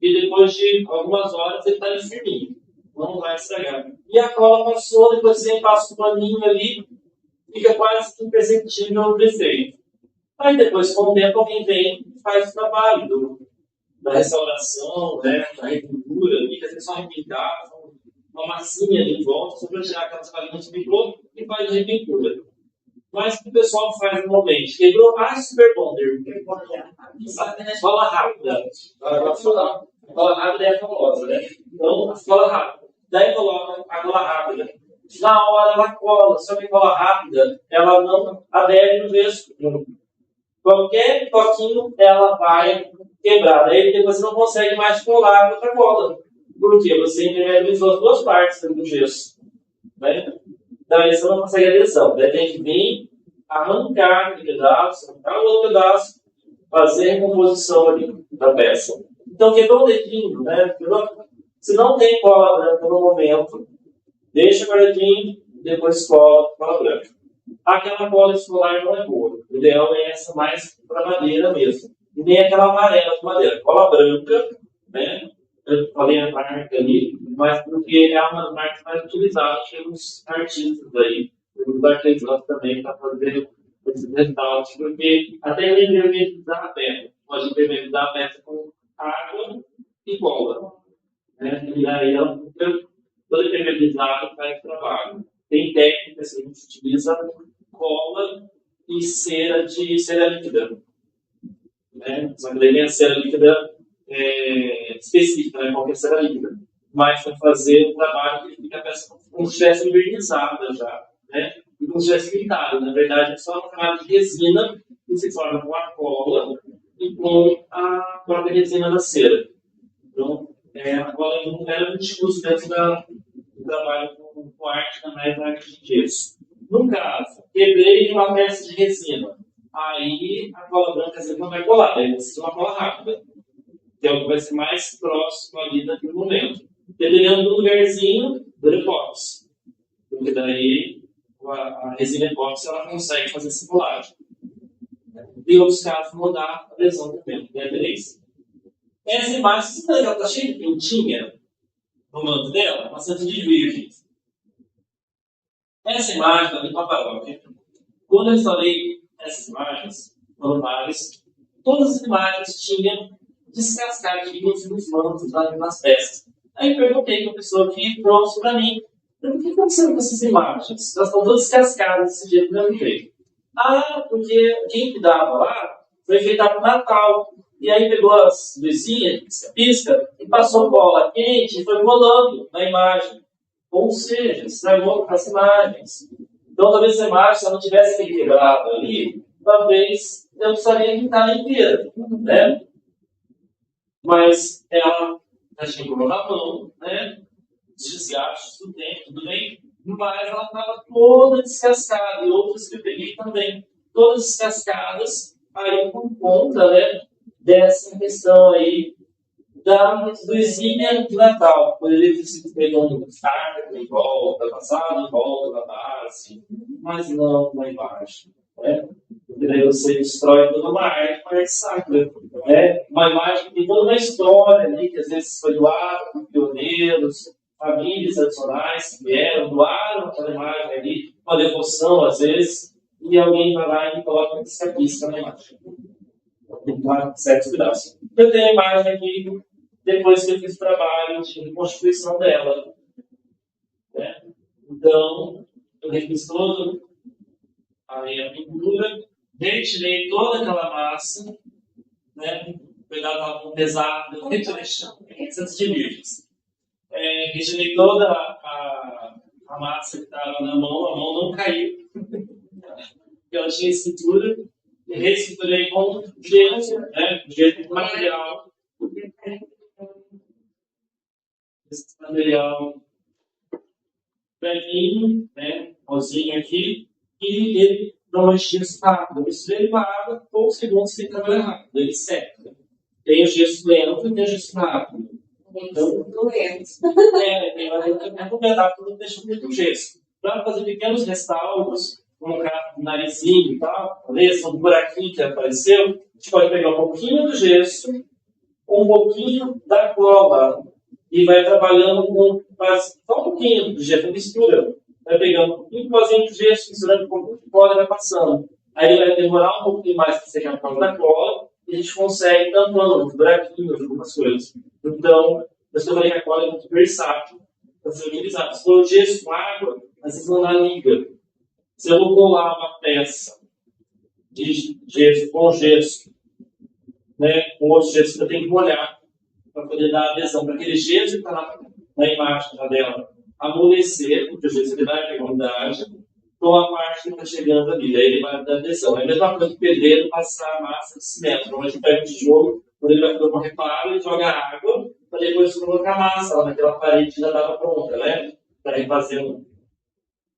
Speaker 2: e depois de algumas horas ele está ali firminho. Não vai estragar. E a cola passou, depois você passa um paninho ali, fica quase imperceptível o defeito. Aí depois, com o tempo, alguém vem e faz o trabalho da restauração, né, da repintura, ali, que é só repintar, uma massinha ali em volta, só para tirar aquelas palhinhas que ficou e faz a repintura. Mas o que o pessoal faz normalmente? Quebrou a Super Bonder. Cola rápida. A cola rápida é famosa, né? Então, a cola rápida. Daí coloca a cola rápida. Na hora ela cola, só que a cola rápida, ela não adere no gesso. Qualquer toquinho, ela vai quebrar. Daí depois você não consegue mais colar com outra cola. Por quê? Você impermeabilizou as duas partes do gesso. Né? Daí você não consegue adesão. Daí tem que vir, arrancar aquele pedaço, arrancar o outro pedaço, fazer a recomposição ali da peça. Então quebrou o dedinho, né? Se não tem cola branca no momento, deixa guardadinho, depois cola branca. Aquela cola escolar não é boa. O ideal é essa mais para madeira mesmo. E nem aquela amarela de madeira. Cola branca, né? Eu falei a marca ali, mas porque é uma das marcas mais utilizadas pelos artistas aí, pelos artesãos também, para fazer esses retalhos, porque até ele impermeabilizar a peça. Pode impermeabilizar a peça com água e cola. Né? E aí ela fica toda impermeabilizada para esse trabalho. Tem técnicas que a gente utiliza cola e cera líquida. Né? Só que daí a cera líquida específica, né? Qualquer cera líquida. Mas para fazer um trabalho que fica a peça como se estivesse envernizada já. Né? E como se estivesse pintada. Na verdade, é só uma camada de resina que se forma com a cola e com a própria resina da cera. Então, a cola não era muito uso dentro do trabalho com arte, também da arte de gesso. No caso, quebrei uma peça de resina. Aí a cola branca não vai colar, aí precisa de uma cola rápida, que é o que vai ser mais próximo ali naquele momento. Dependendo do lugarzinho, do epóxi. Porque daí a resina epóxi ela consegue fazer essa colagem. Em outros casos, não dá adesão também, né? Beleza? Essa imagem, você ela está cheia de pintinha no manto dela, bastante desvio aqui. Essa imagem está em paparoque. Quando eu instalei essas imagens, normais. Todas as imagens tinham descascadinhos nos mantos, nas peças. Aí perguntei para a pessoa que trouxe para mim, o que está acontecendo com essas imagens? Elas estão todas descascadas desse jeito que eu perguntei. Ah, porque quem cuidava lá foi feita para o Natal. E aí pegou as luzinhas, pisca, e passou bola quente e foi rolando na imagem. Ou seja, estragou as imagens. Então, talvez essa imagem, se ela não tivesse quebrado ali, talvez eu precisaria pintar inteira, né? Mas ela já chegou na mão, né? Os desgastes do tempo, tudo bem? Mas ela estava toda descascada. E outras que eu peguei também, todas descascadas, aí por conta, né, dessa questão aí da luzinha de Natal. Poderia ter sido pegando carga em volta, passado em volta da base, mas não lá embaixo. Né? Porque daí você destrói toda uma arte sacra. Né? Uma imagem que tem toda uma história ali, que às vezes foi doada por pioneiros, famílias tradicionais que vieram, doaram aquela imagem ali, uma devoção às vezes, e alguém vai lá e coloca essa pisca na imagem. Tem que tomar certos cuidados. Eu tenho a imagem aqui, depois que eu fiz o trabalho de reconstituição dela. Né? Então, eu refiz toda a minha pintura, retirei toda aquela massa, né? O pedaço estava pesado, eu retirei centos de litros. Retirei toda a massa que estava na mão, a mão não caiu, porque ela tinha estrutura, e reestruturei com gesso, né? Gesso material. Esse material velhinho, né? Rosinho aqui, e ele não é gesso rápido. Eu misturei com a água, poucos segundos sem trabalhar rápido, ele seca. Tem o gesso lento e tem o gesso rápido. Então, tem um pedaço que deixa muito gesso. Para fazer pequenos restauros, colocar um narizinho e tal, um buraquinho que apareceu, a gente pode pegar um pouquinho do gesso, um pouquinho da cola, e vai trabalhando com só um pouquinho de gesso, mistura. Vai pegando um pouquinho de pozinho de gesso, misturando um pouquinho de cola e vai passando. Aí vai demorar um pouquinho mais para secar a cola da cola, e a gente consegue tampando os buraquinhos, algumas coisas. Então, eu falei que a cola é muito versátil para ser utilizada. Se for gesso com água, às vezes não dá liga. Se eu vou colar uma peça de gesso com gesso, né, com outro gesso, eu tenho que molhar para poder dar adesão para aquele gesso que está na imagem dela amolecer, porque o gesso ele vai pegar umidade, com a parte que está chegando ali, aí ele vai dar adesão. É a mesma coisa que o pedreiro passar a massa de cimento. Então a gente pega o tijolo, quando ele vai fazer uma reparo, ele joga água, para depois colocar a massa lá naquela parede que já estava pronta, né? Para ir fazer um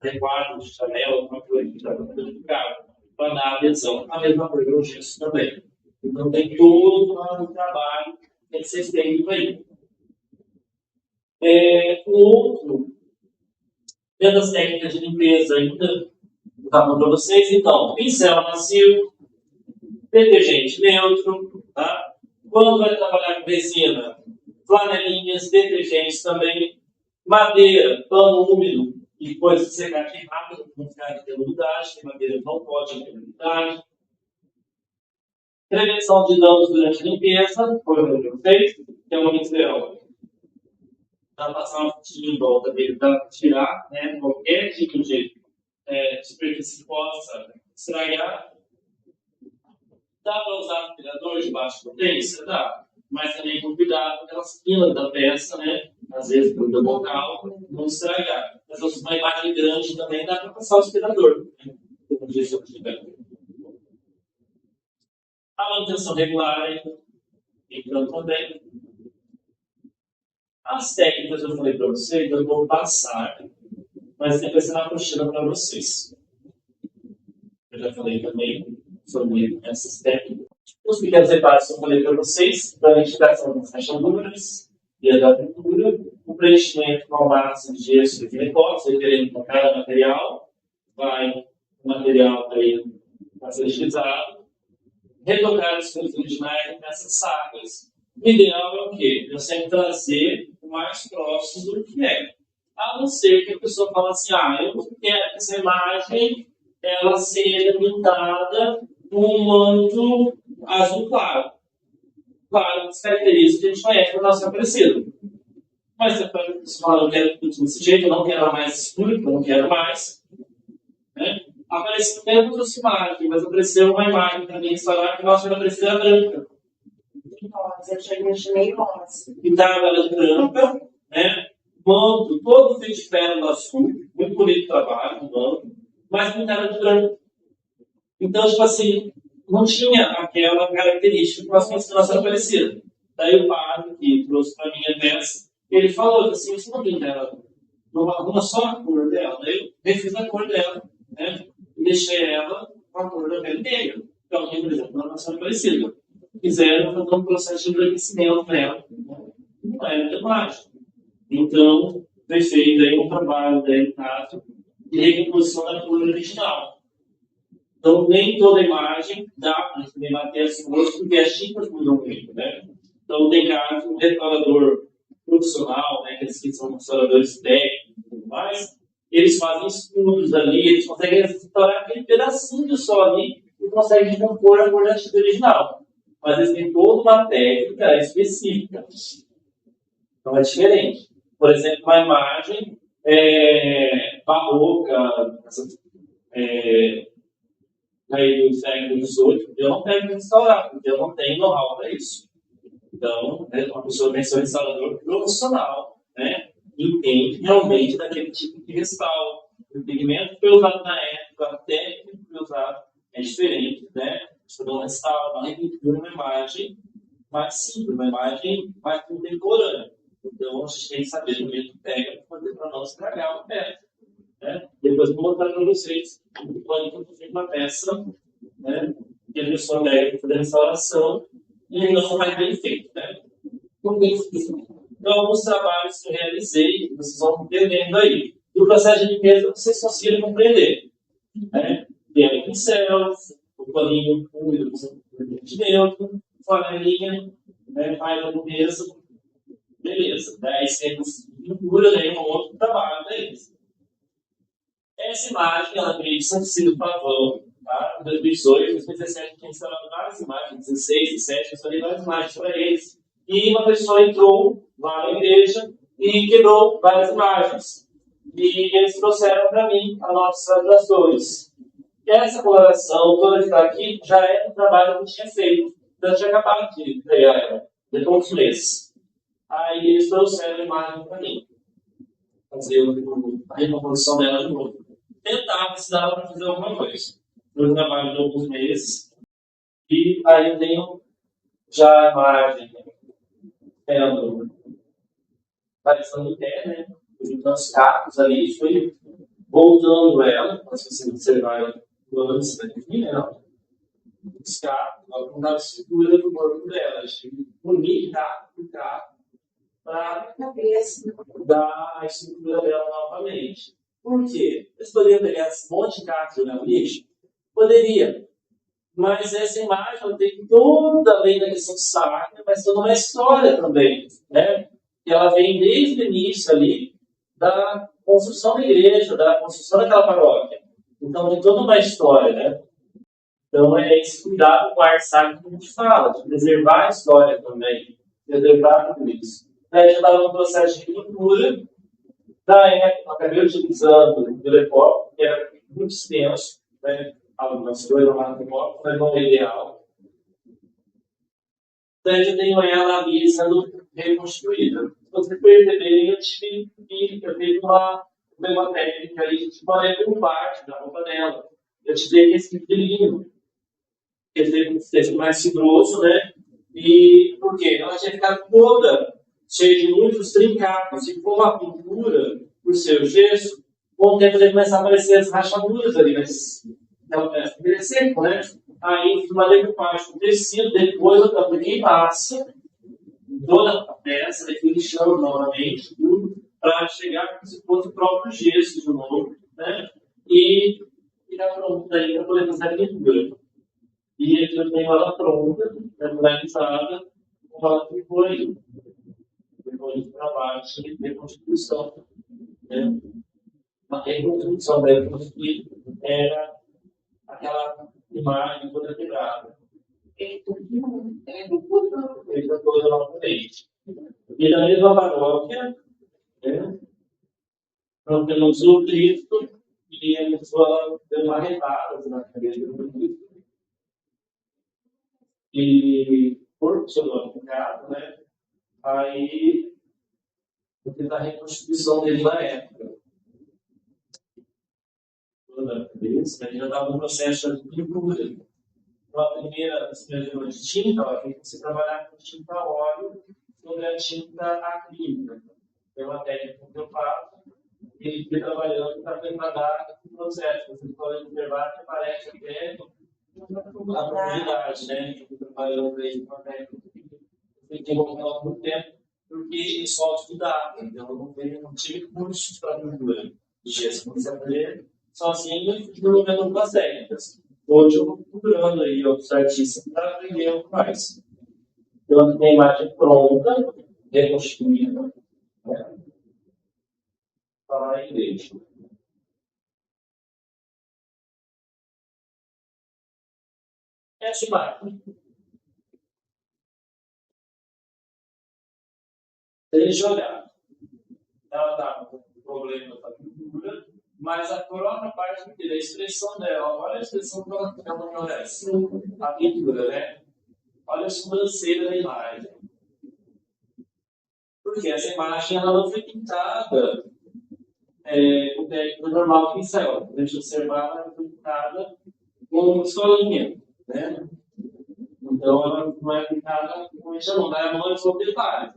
Speaker 2: requadro de janela, alguma coisa que está dentro do carro, para dar adesão. A mesma coisa no gesso também. Então tem todo um trabalho que tem que ser feito aí. Um outro, dentro das técnicas de limpeza ainda, vou dar para vocês, então, pincel macio, detergente neutro, tá? Quando vai trabalhar com resina, flanelinhas, detergentes também, madeira, pano úmido, e coisas de secar aqui rápido, para não ficar de umidade, que madeira não pode ter umidade. Prevenção de danos durante a limpeza, foi o que eu fiz, que é uma material para passar um pouquinho em volta dele para tirar, né, qualquer tipo de superfície que possa estragar. Dá para usar aspirador de baixa potência? Dá. Mas também com cuidado com aquelas filas da peça, né? Às vezes, para o local, não estragar. Mas se fosse uma imagem grande também, dá para passar o aspirador. A manutenção regular, então também. As técnicas eu falei para vocês, eu vou passar, mas depois você na apostila para vocês. Eu já falei também sobre essas técnicas. Os pequenos reparos que eu falei para vocês, para a identificação das rachaduras e da pintura, o preenchimento com a massa de gesso e de repósito, referente para cada material, vai o material para ser utilizado, retocar as cores originais nessas sacas. O ideal é o quê? Eu sempre trazer o mais próximo do que é. A não ser que a pessoa fale assim, eu quero que essa imagem ela seja pintada um manto azul claro. Claro, as características que a gente conhece da nossa Aparecida. Mas você fala, eu quero tudo desse jeito, eu não quero mais escuro, eu não quero mais. Né? Apareceu menos trouxe imagem, mas apareceu uma imagem para mim instalar que nossa Aparecida branca.
Speaker 4: Nossa, eu já imaginei rosa.
Speaker 2: Pintava ela de branca, né? Manto todo feito de pérola azul, muito bonito o trabalho, o manto, mas pintava de branco. Então, tipo assim, não tinha aquela característica que nós temos na nossa Aparecida. Daí o padre que trouxe para mim a peça, ele falou assim, você não pinta ela uma só a cor dela. Daí eu refiz a cor dela, né? E deixei ela com a cor da pele negra. Então, por exemplo, na nossa Aparecida. Fizeram fazer um processo de embranquecimento nela. Não era de mágico. Então, foi feito aí um trabalho delicado de recomposição da cor original. Então, nem toda imagem dá para poder manter as cores, porque as tintas mudam muito, né? Então, tem caso, um restaurador profissional, né, aqueles que são restauradores técnicos e tudo mais, eles fazem estudos ali, eles conseguem restaurar aquele pedacinho de sol ali e conseguem recompor a cor da tinta original. Mas eles têm toda uma técnica específica. Então, é diferente. Por exemplo, uma imagem barroca, aí do século XVIII, eu não pego restaurar, porque eu não tenho know-how para isso. Então, uma pessoa tem seu restaurador profissional, né? Entende realmente daquele tipo de restauro. O pigmento que foi usado na época, a técnica que foi usada é diferente, né? Você não restaura, uma repintura, uma imagem mais simples, uma imagem mais contemporânea. Então, a gente tem que saber o mesmo técnico para não estragar o pé. Né? Depois vou mostrar para vocês quando eu fiz uma peça, né? Que a pessoa pega para fazer restauração e não vai bem feito. Né? Então, alguns trabalhos que eu realizei, vocês vão entendendo aí. E o processo de limpeza vocês conseguirem compreender. Né? Tem o pincel, o paninho úmido de neutro, flanelinha, né? Faz a limpeza, beleza. Daí você pintura, daí um outro trabalho deles. Essa imagem, ela veio de São Cecílio do Pavão, tá? Em 2018, 2017, tinha instalado várias imagens, 16, 17, eu instalei várias imagens para eles. E uma pessoa entrou lá na igreja e quebrou várias imagens. E eles trouxeram para mim as nossas ilustrações. Essa coloração, toda que está aqui, já é um trabalho que eu tinha feito. Então, eu tinha acabado de pegar ela, depois de uns meses. Aí eles trouxeram a imagem para mim. Fazer a recomposição dela de novo. Tentar se dava para fazer alguma coisa. Eu trabalho de alguns meses e aí eu tenho já a imagem aparecendo em pé, né? Juntando os cacos ali, foi voltando ela, para vocês observarem o lance daqui, né? Os cacos, ela não dá a estrutura do corpo dela, a gente unir caco por caco para dar a estrutura dela novamente. Por quê? Eles poderiam pegar esse monte de cacto no lixo? Poderia. Mas essa imagem ela tem toda a lei da questão sacra, mas toda uma história também. Né? E ela vem desde o início ali da construção da igreja, da construção daquela paróquia. Então tem toda uma história. Né? Então é esse cuidado com a arte sacra que a gente fala, de preservar a história também, preservar tudo isso. Daí já estava no processo de pintura. Da época, eu acabei utilizando o telepop, que era muito extenso, né? Algumas coisas lá no telepop, mas não é ideal. Daí eu tenho ela ali sendo reconstruída. Se você perceberem, eu fiz uma técnica aí de maneira por parte da roupa dela. Eu tirei esse tipo de linho, que seja mais fibroso, né? E por quê? Ela tinha ficado toda cheio de muitos trincados, e com a pintura, por ser o gesso, com o tempo ele começar a aparecer as rachaduras ali, mas ele é seco, né? Aí, de uma decupagem com tecido, depois eu apliquei massa, toda a peça, aí fui lixando novamente, para chegar como se fosse o próprio gesso de novo, né? E ficar pronto daí para poder fazer a pintura. E aqui eu tenho ela pronta, finalizada, como ela ficou aí. Depois do trabalho de reconstrução. Né? A reconstrução da reconstruir era aquela imagem toda quebrada. Feita toda novamente. E na mesma paróquia, né, nós temos o Cristo e a pessoa deu marretadas na cabeça do Cristo. E por seu advogado, né, aí eu fiz a reconstituição dele na época. Toda vez, a gente já estava no processo de pintura. Então, a primeira escreveu de tinta, ela tem que você trabalhar com tinta a óleo sobre a tinta acrílica. É uma técnica que eu faço e ele fica trabalhando para tentar dar esse processo. Você pode observar que aparece até a profundidade, né? Eu fico trabalhando aí com uma técnica que eu tenho há muito tempo, porque só estudar. Então, eu não tive cursos para pintura. E gesso, comecei a aprender sozinho e desenvolvendo algumas técnicas. Hoje eu estou procurando aí outros artistas para aprender algo mais. Então, aqui tem a imagem pronta, reconstruída, né? Para a igreja. Essa imagem. Se a gente olhar, ela está com problema da pintura, mas a própria parte inteira, a expressão dela, olha a expressão que ela oferece. A pintura, né? Olha a sobrancelha da imagem. Porque essa imagem ela não foi pintada com o técnico normal pincel. A gente observar, ela foi pintada com escolinha, né? Então ela não é pintada com enxerão, dá a mão de só detalhe.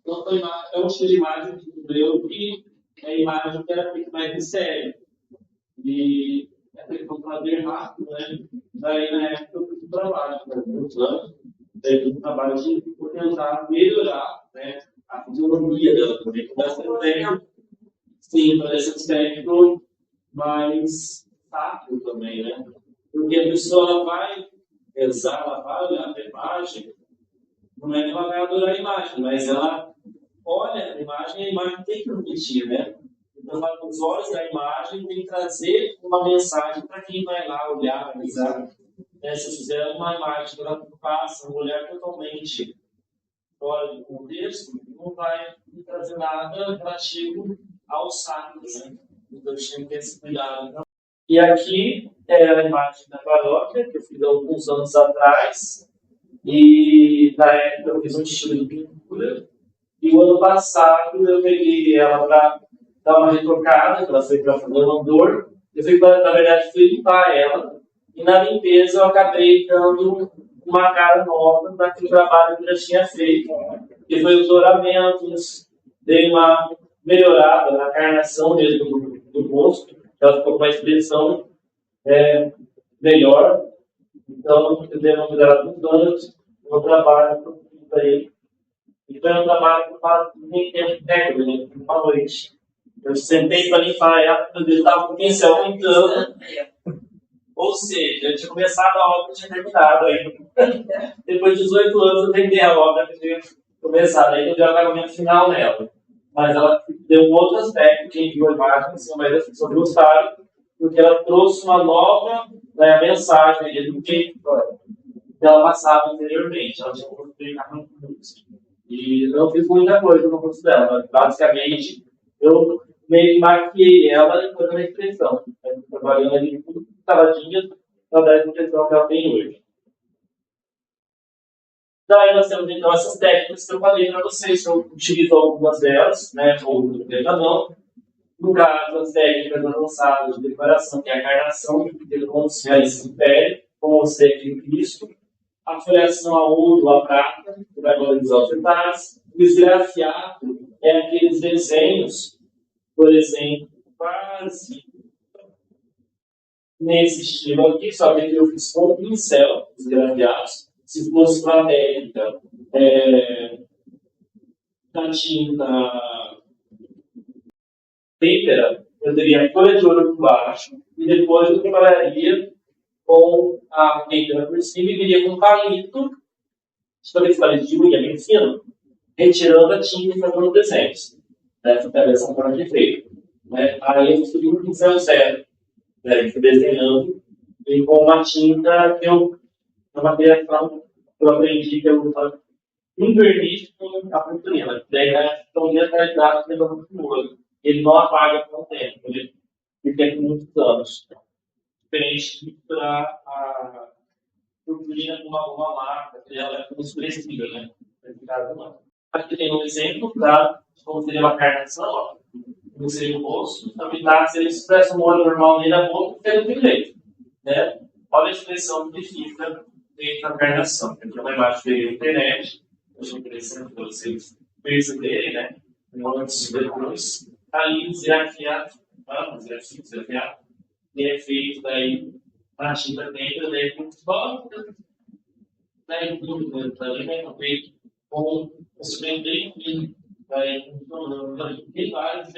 Speaker 2: Então é um tipo de imagem que eu que é a imagem que era feita mais em série. E é feito um trabalho rápido, né? Daí na época eu fiz um trabalho, muitos anos, um trabalho de tentar melhorar, né, a fisionomia dela, também começa a ter um técnico, sim, parece um técnico mais rápido também, né? Porque a pessoa ela vai rezar, ela vai olhar a imagem, não é que ela vai adorar a imagem, mas ela olha a imagem e a imagem tem que transmitir, né? Então, os olhos da imagem tem que trazer uma mensagem para quem vai lá olhar, analisar. Né? Se fizer uma imagem que ela passa um olhar totalmente fora do contexto, não vai trazer nada relativo ao sacro, né? Então, a gente tem que ter esse cuidado. E aqui é a imagem da paróquia, que eu fiz há alguns anos atrás, e na época eu fiz um estilo de pintura, e o ano passado eu peguei ela para dar uma retocada, que ela foi para fazer um andor, eu fui pra, na verdade, fui limpar ela, e na limpeza eu acabei dando uma cara nova daquele trabalho que eu já tinha feito, que foi os oramentos, dei uma melhorada na carnação mesmo do rosto, ela ficou com uma expressão melhor. Então, eu dei uma melhorada nos anos, no trabalho para ele. E foi um trabalho que eu nem tempo recorde, né? Uma noite. Eu sentei para limpar ela, eu estava com o pincel pintando. Ou seja, eu tinha começado a obra e tinha terminado ainda. Depois de 18 anos eu terminei a obra que eu tinha começado. Aí eu dei o acabamento final nela. Mas ela deu um outro aspecto, quem viu a imagem, mas as pessoas gostaram, porque ela trouxe uma nova mensagem do que ela passava anteriormente. Ela tinha construído carro e eu não fiz muita coisa no rosto dela. Basicamente, eu meio que maquiei ela e foi na expressão. Trabalhando ali com saladinhas para dar a impressão que ela tem hoje. Daí nós temos então essas técnicas que eu falei para vocês, eu utilizo algumas delas, né, outras ainda não. No caso, as técnicas avançadas de decoração, que é a carnação, que vamos realizar em pele, como você aqui em Cristo, a folheação a ouro, a prata, que vai valorizar os detalhes, o esgrafiado é aqueles desenhos, por exemplo, quase nesse estilo aqui, só que eu fiz com pincel, esgrafiados. Se fosse para a técnica da tinta têmpera, eu teria a folha de ouro por baixo e depois eu trabalharia com a têmpera por cima e viria com um palito, esse palito de unha bem fino, retirando a tinta e fazendo desenhos. Essa é a forma de efeito. Aí eu subi um pincel zero, desenhando E com uma tinta que uma criação que eu aprendi que eu um verniz com a pintura. Daí estão dentro da idade que eu muito. Ele não apaga com o tempo, ele fica com muitos anos. Diferente de misturar a purpurina com uma marca, que ela é escurecida, né? Nesse caso, não. Aqui tem um exemplo de como seria uma carnação, ó. Como seria o rosto, a pintar, se ele expressa um olho normal nele da boca, fica do jeito, né? Olha a expressão que fica dentro da carnação. Aqui é uma imagem veio na internet, achei interessante para vocês perceberem, né? Antes e depois, ali o zerafiado, que é feito daí na tinta negra, daí com volta, daí também feito com o cimento bem fino, daí tem vários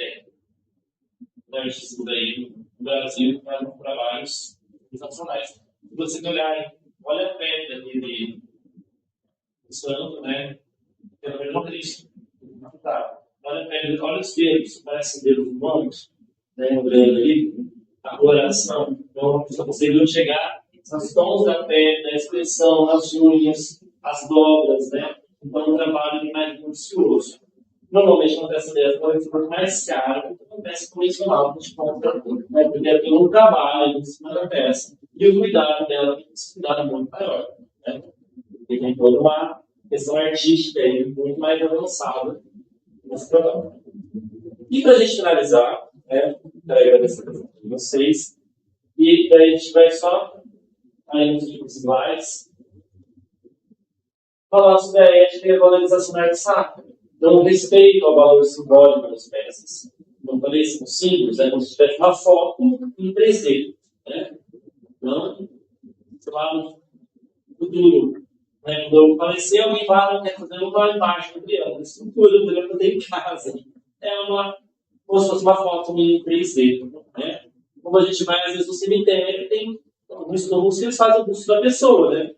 Speaker 2: artistas daí no Brasil que fazem trabalhos sensacionais. Se você olhar, olha a pele daquele santo, né? Pelo menos não Cristo. Olha a pele, olha os dedos, parecem dedos humanos, né? Olhando ali, a coloração. Então, você conseguiu chegar nos tons da pele, da expressão, as unhas, as dobras, né? Então, é um trabalho mais minucioso. Normalmente, uma peça dessa pode ser mais cara do que uma peça convencional que a gente compra, né? Porque tem um trabalho em cima da peça. E o cuidado dela tem que ser cuidado muito maior, né? Porque tem toda uma questão artística aí, muito mais avançada nesse trabalho. E para a gente finalizar, né? Quero agradecer a vocês. E daí a gente vai só, aí nos últimos slides, falar sobre a ética e a valorização da arte sacra. Então, respeito ao valor simbólico das peças. Como falei, são símbolos, é como se tivesse uma foto em 3D. Né? Então, sei lá, no futuro, né? Quando eu falecer, alguém vai fazer uma imagem criando, uma estrutura, eu poder ter em casa. É como se fosse uma foto em 3D. Né? Como a gente vai, às vezes, no cemitério, tem alguns túmulos que eles fazem o busto da pessoa. Né?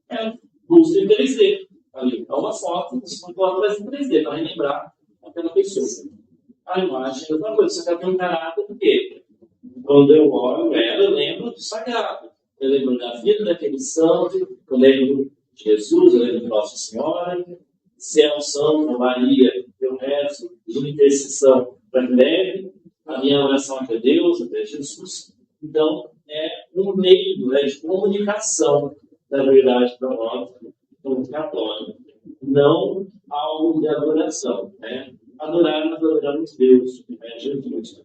Speaker 2: É um busto em 3D. Ali, é uma foto, você coloca em 3D para relembrar aquela pessoa. A imagem é outra coisa, você está tão encarado porque quando eu olho ela, eu lembro do sagrado. Eu lembro da vida daquele santo, eu lembro de Jesus, eu lembro de Nossa Senhora, se é um santo, Maria, eu rezo, de intercessão para que leve a minha oração até Deus, até Jesus. Então, é um meio, né, de comunicação, na verdade, para nós, como católico, não algo de adoração. Né? Adorar, nós adoramos Deus, né? Jesus.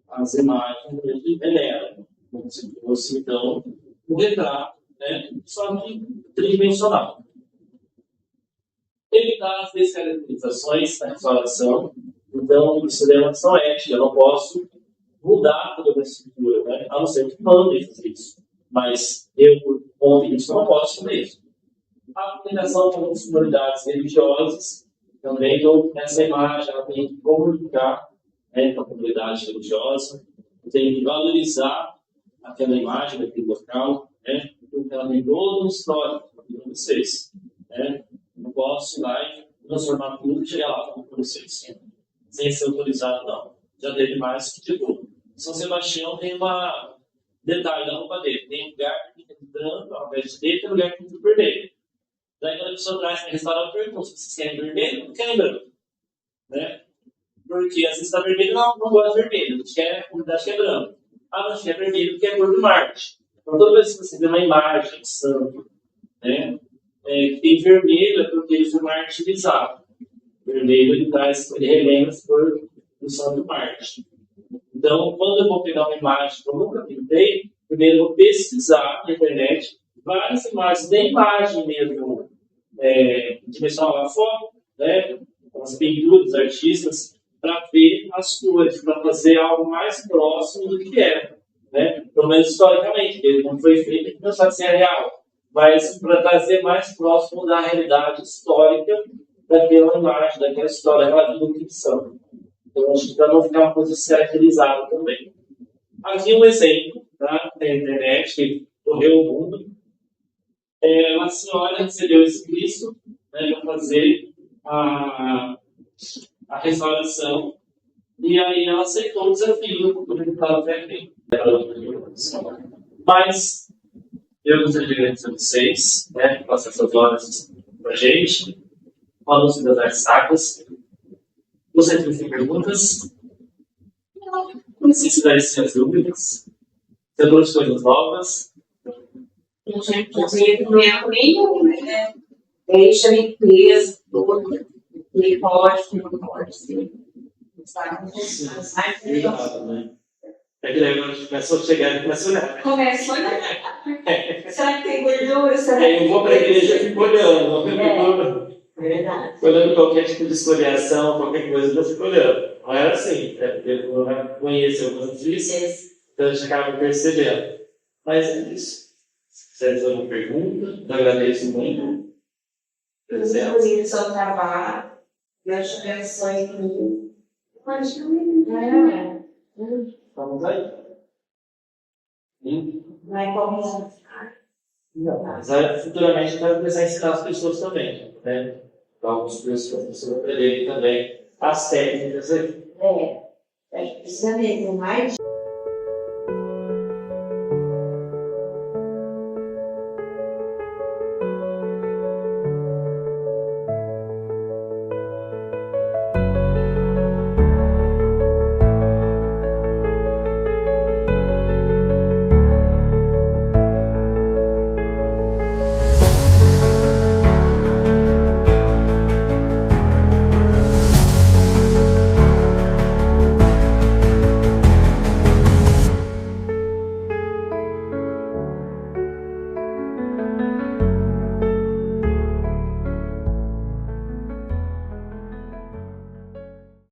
Speaker 2: As imagens a gente venera, como se fosse, então, um retrato, né? Só que tridimensional. Evitar as descaracterizações na restauração, então, isso é uma questão ética, eu não posso mudar toda a estrutura, né? A não ser que mandem fazer isso. Mas eu, por conta disso, não posso fazer isso. A comunicação com as comunidades religiosas, também então, essa imagem ela tem que comunicar, né, com a comunidade religiosa, tem que valorizar aquela imagem daquele local, né, porque ela tem todo um histórico para vocês. Né? Não posso ir lá e transformar tudo e chegar lá para vocês, sem ser autorizado, não. Já teve mais que tipo. São Sebastião tem uma detalhe na roupa dele, tem lugar que fica branco, ao invés de dele, tem lugar que fica vermelho. Daí quando a pessoa traz para restaurar, eu pergunto se vocês querem vermelho ou querem branco. Né? Porque às vezes está vermelho, não gosta de vermelho, a comunidade quer branco. A gente quer vermelho porque é cor do Marte. Então toda vez que você vê uma imagem de santo, né, que tem vermelho é porque ele foi martirizado. Vermelho ele relembra a cor do santo Marte. Então, quando eu vou pegar uma imagem que eu nunca pintei, primeiro eu vou pesquisar na internet várias imagens, nem imagem mesmo, dimensional lá fora, né, com as pinturas dos artistas, para ver as cores, para fazer algo mais próximo do que é. Né? Pelo menos historicamente, ele não foi feito para pensar se é real, mas para trazer mais próximo da realidade histórica daquela imagem, daquela história relativa à ficção. Então, acho que para não ficar uma coisa caracterizada também. Aqui um exemplo, tá, na internet, que correu o mundo. Uma senhora recebeu esse Cristo, né, para fazer a restauração, e aí ela aceitou o desafio do deputado Ferreira. Mas eu gostaria de agradecer a vocês, né, que passam essas horas com a gente, falando das artes sacras. Gostaria de fazer perguntas, necessidades de dúvidas, temos coisas novas.
Speaker 4: Não tinha conhecimento nenhum, né? Deixa a empresa toda, que pode, que não pode, sim. Sabe?
Speaker 2: Obrigado, né? É que daí quando começou a chegar, ele começa a olhar.
Speaker 4: Começa a olhar. Será que tem gordura? Será
Speaker 2: Aí
Speaker 4: que
Speaker 2: eu vou para a igreja e fico olhando,
Speaker 4: Verdade.
Speaker 2: olhando qualquer tipo de escoriação, qualquer coisa, eu fico olhando. Não era assim, né? Porque eu não conheço algumas disso, então a gente acaba percebendo. Mas é isso. Se quiser fazer uma pergunta, eu agradeço muito. Presença.
Speaker 4: Inclusive, seu trabalho, Deus te abençoe muito. É.
Speaker 2: Vamos aí.
Speaker 4: Vai como
Speaker 2: Não, mas aí, futuramente vai começar a ensinar as pessoas também, né? Alguns professores aprenderem também as técnicas aí.
Speaker 4: precisa mesmo mais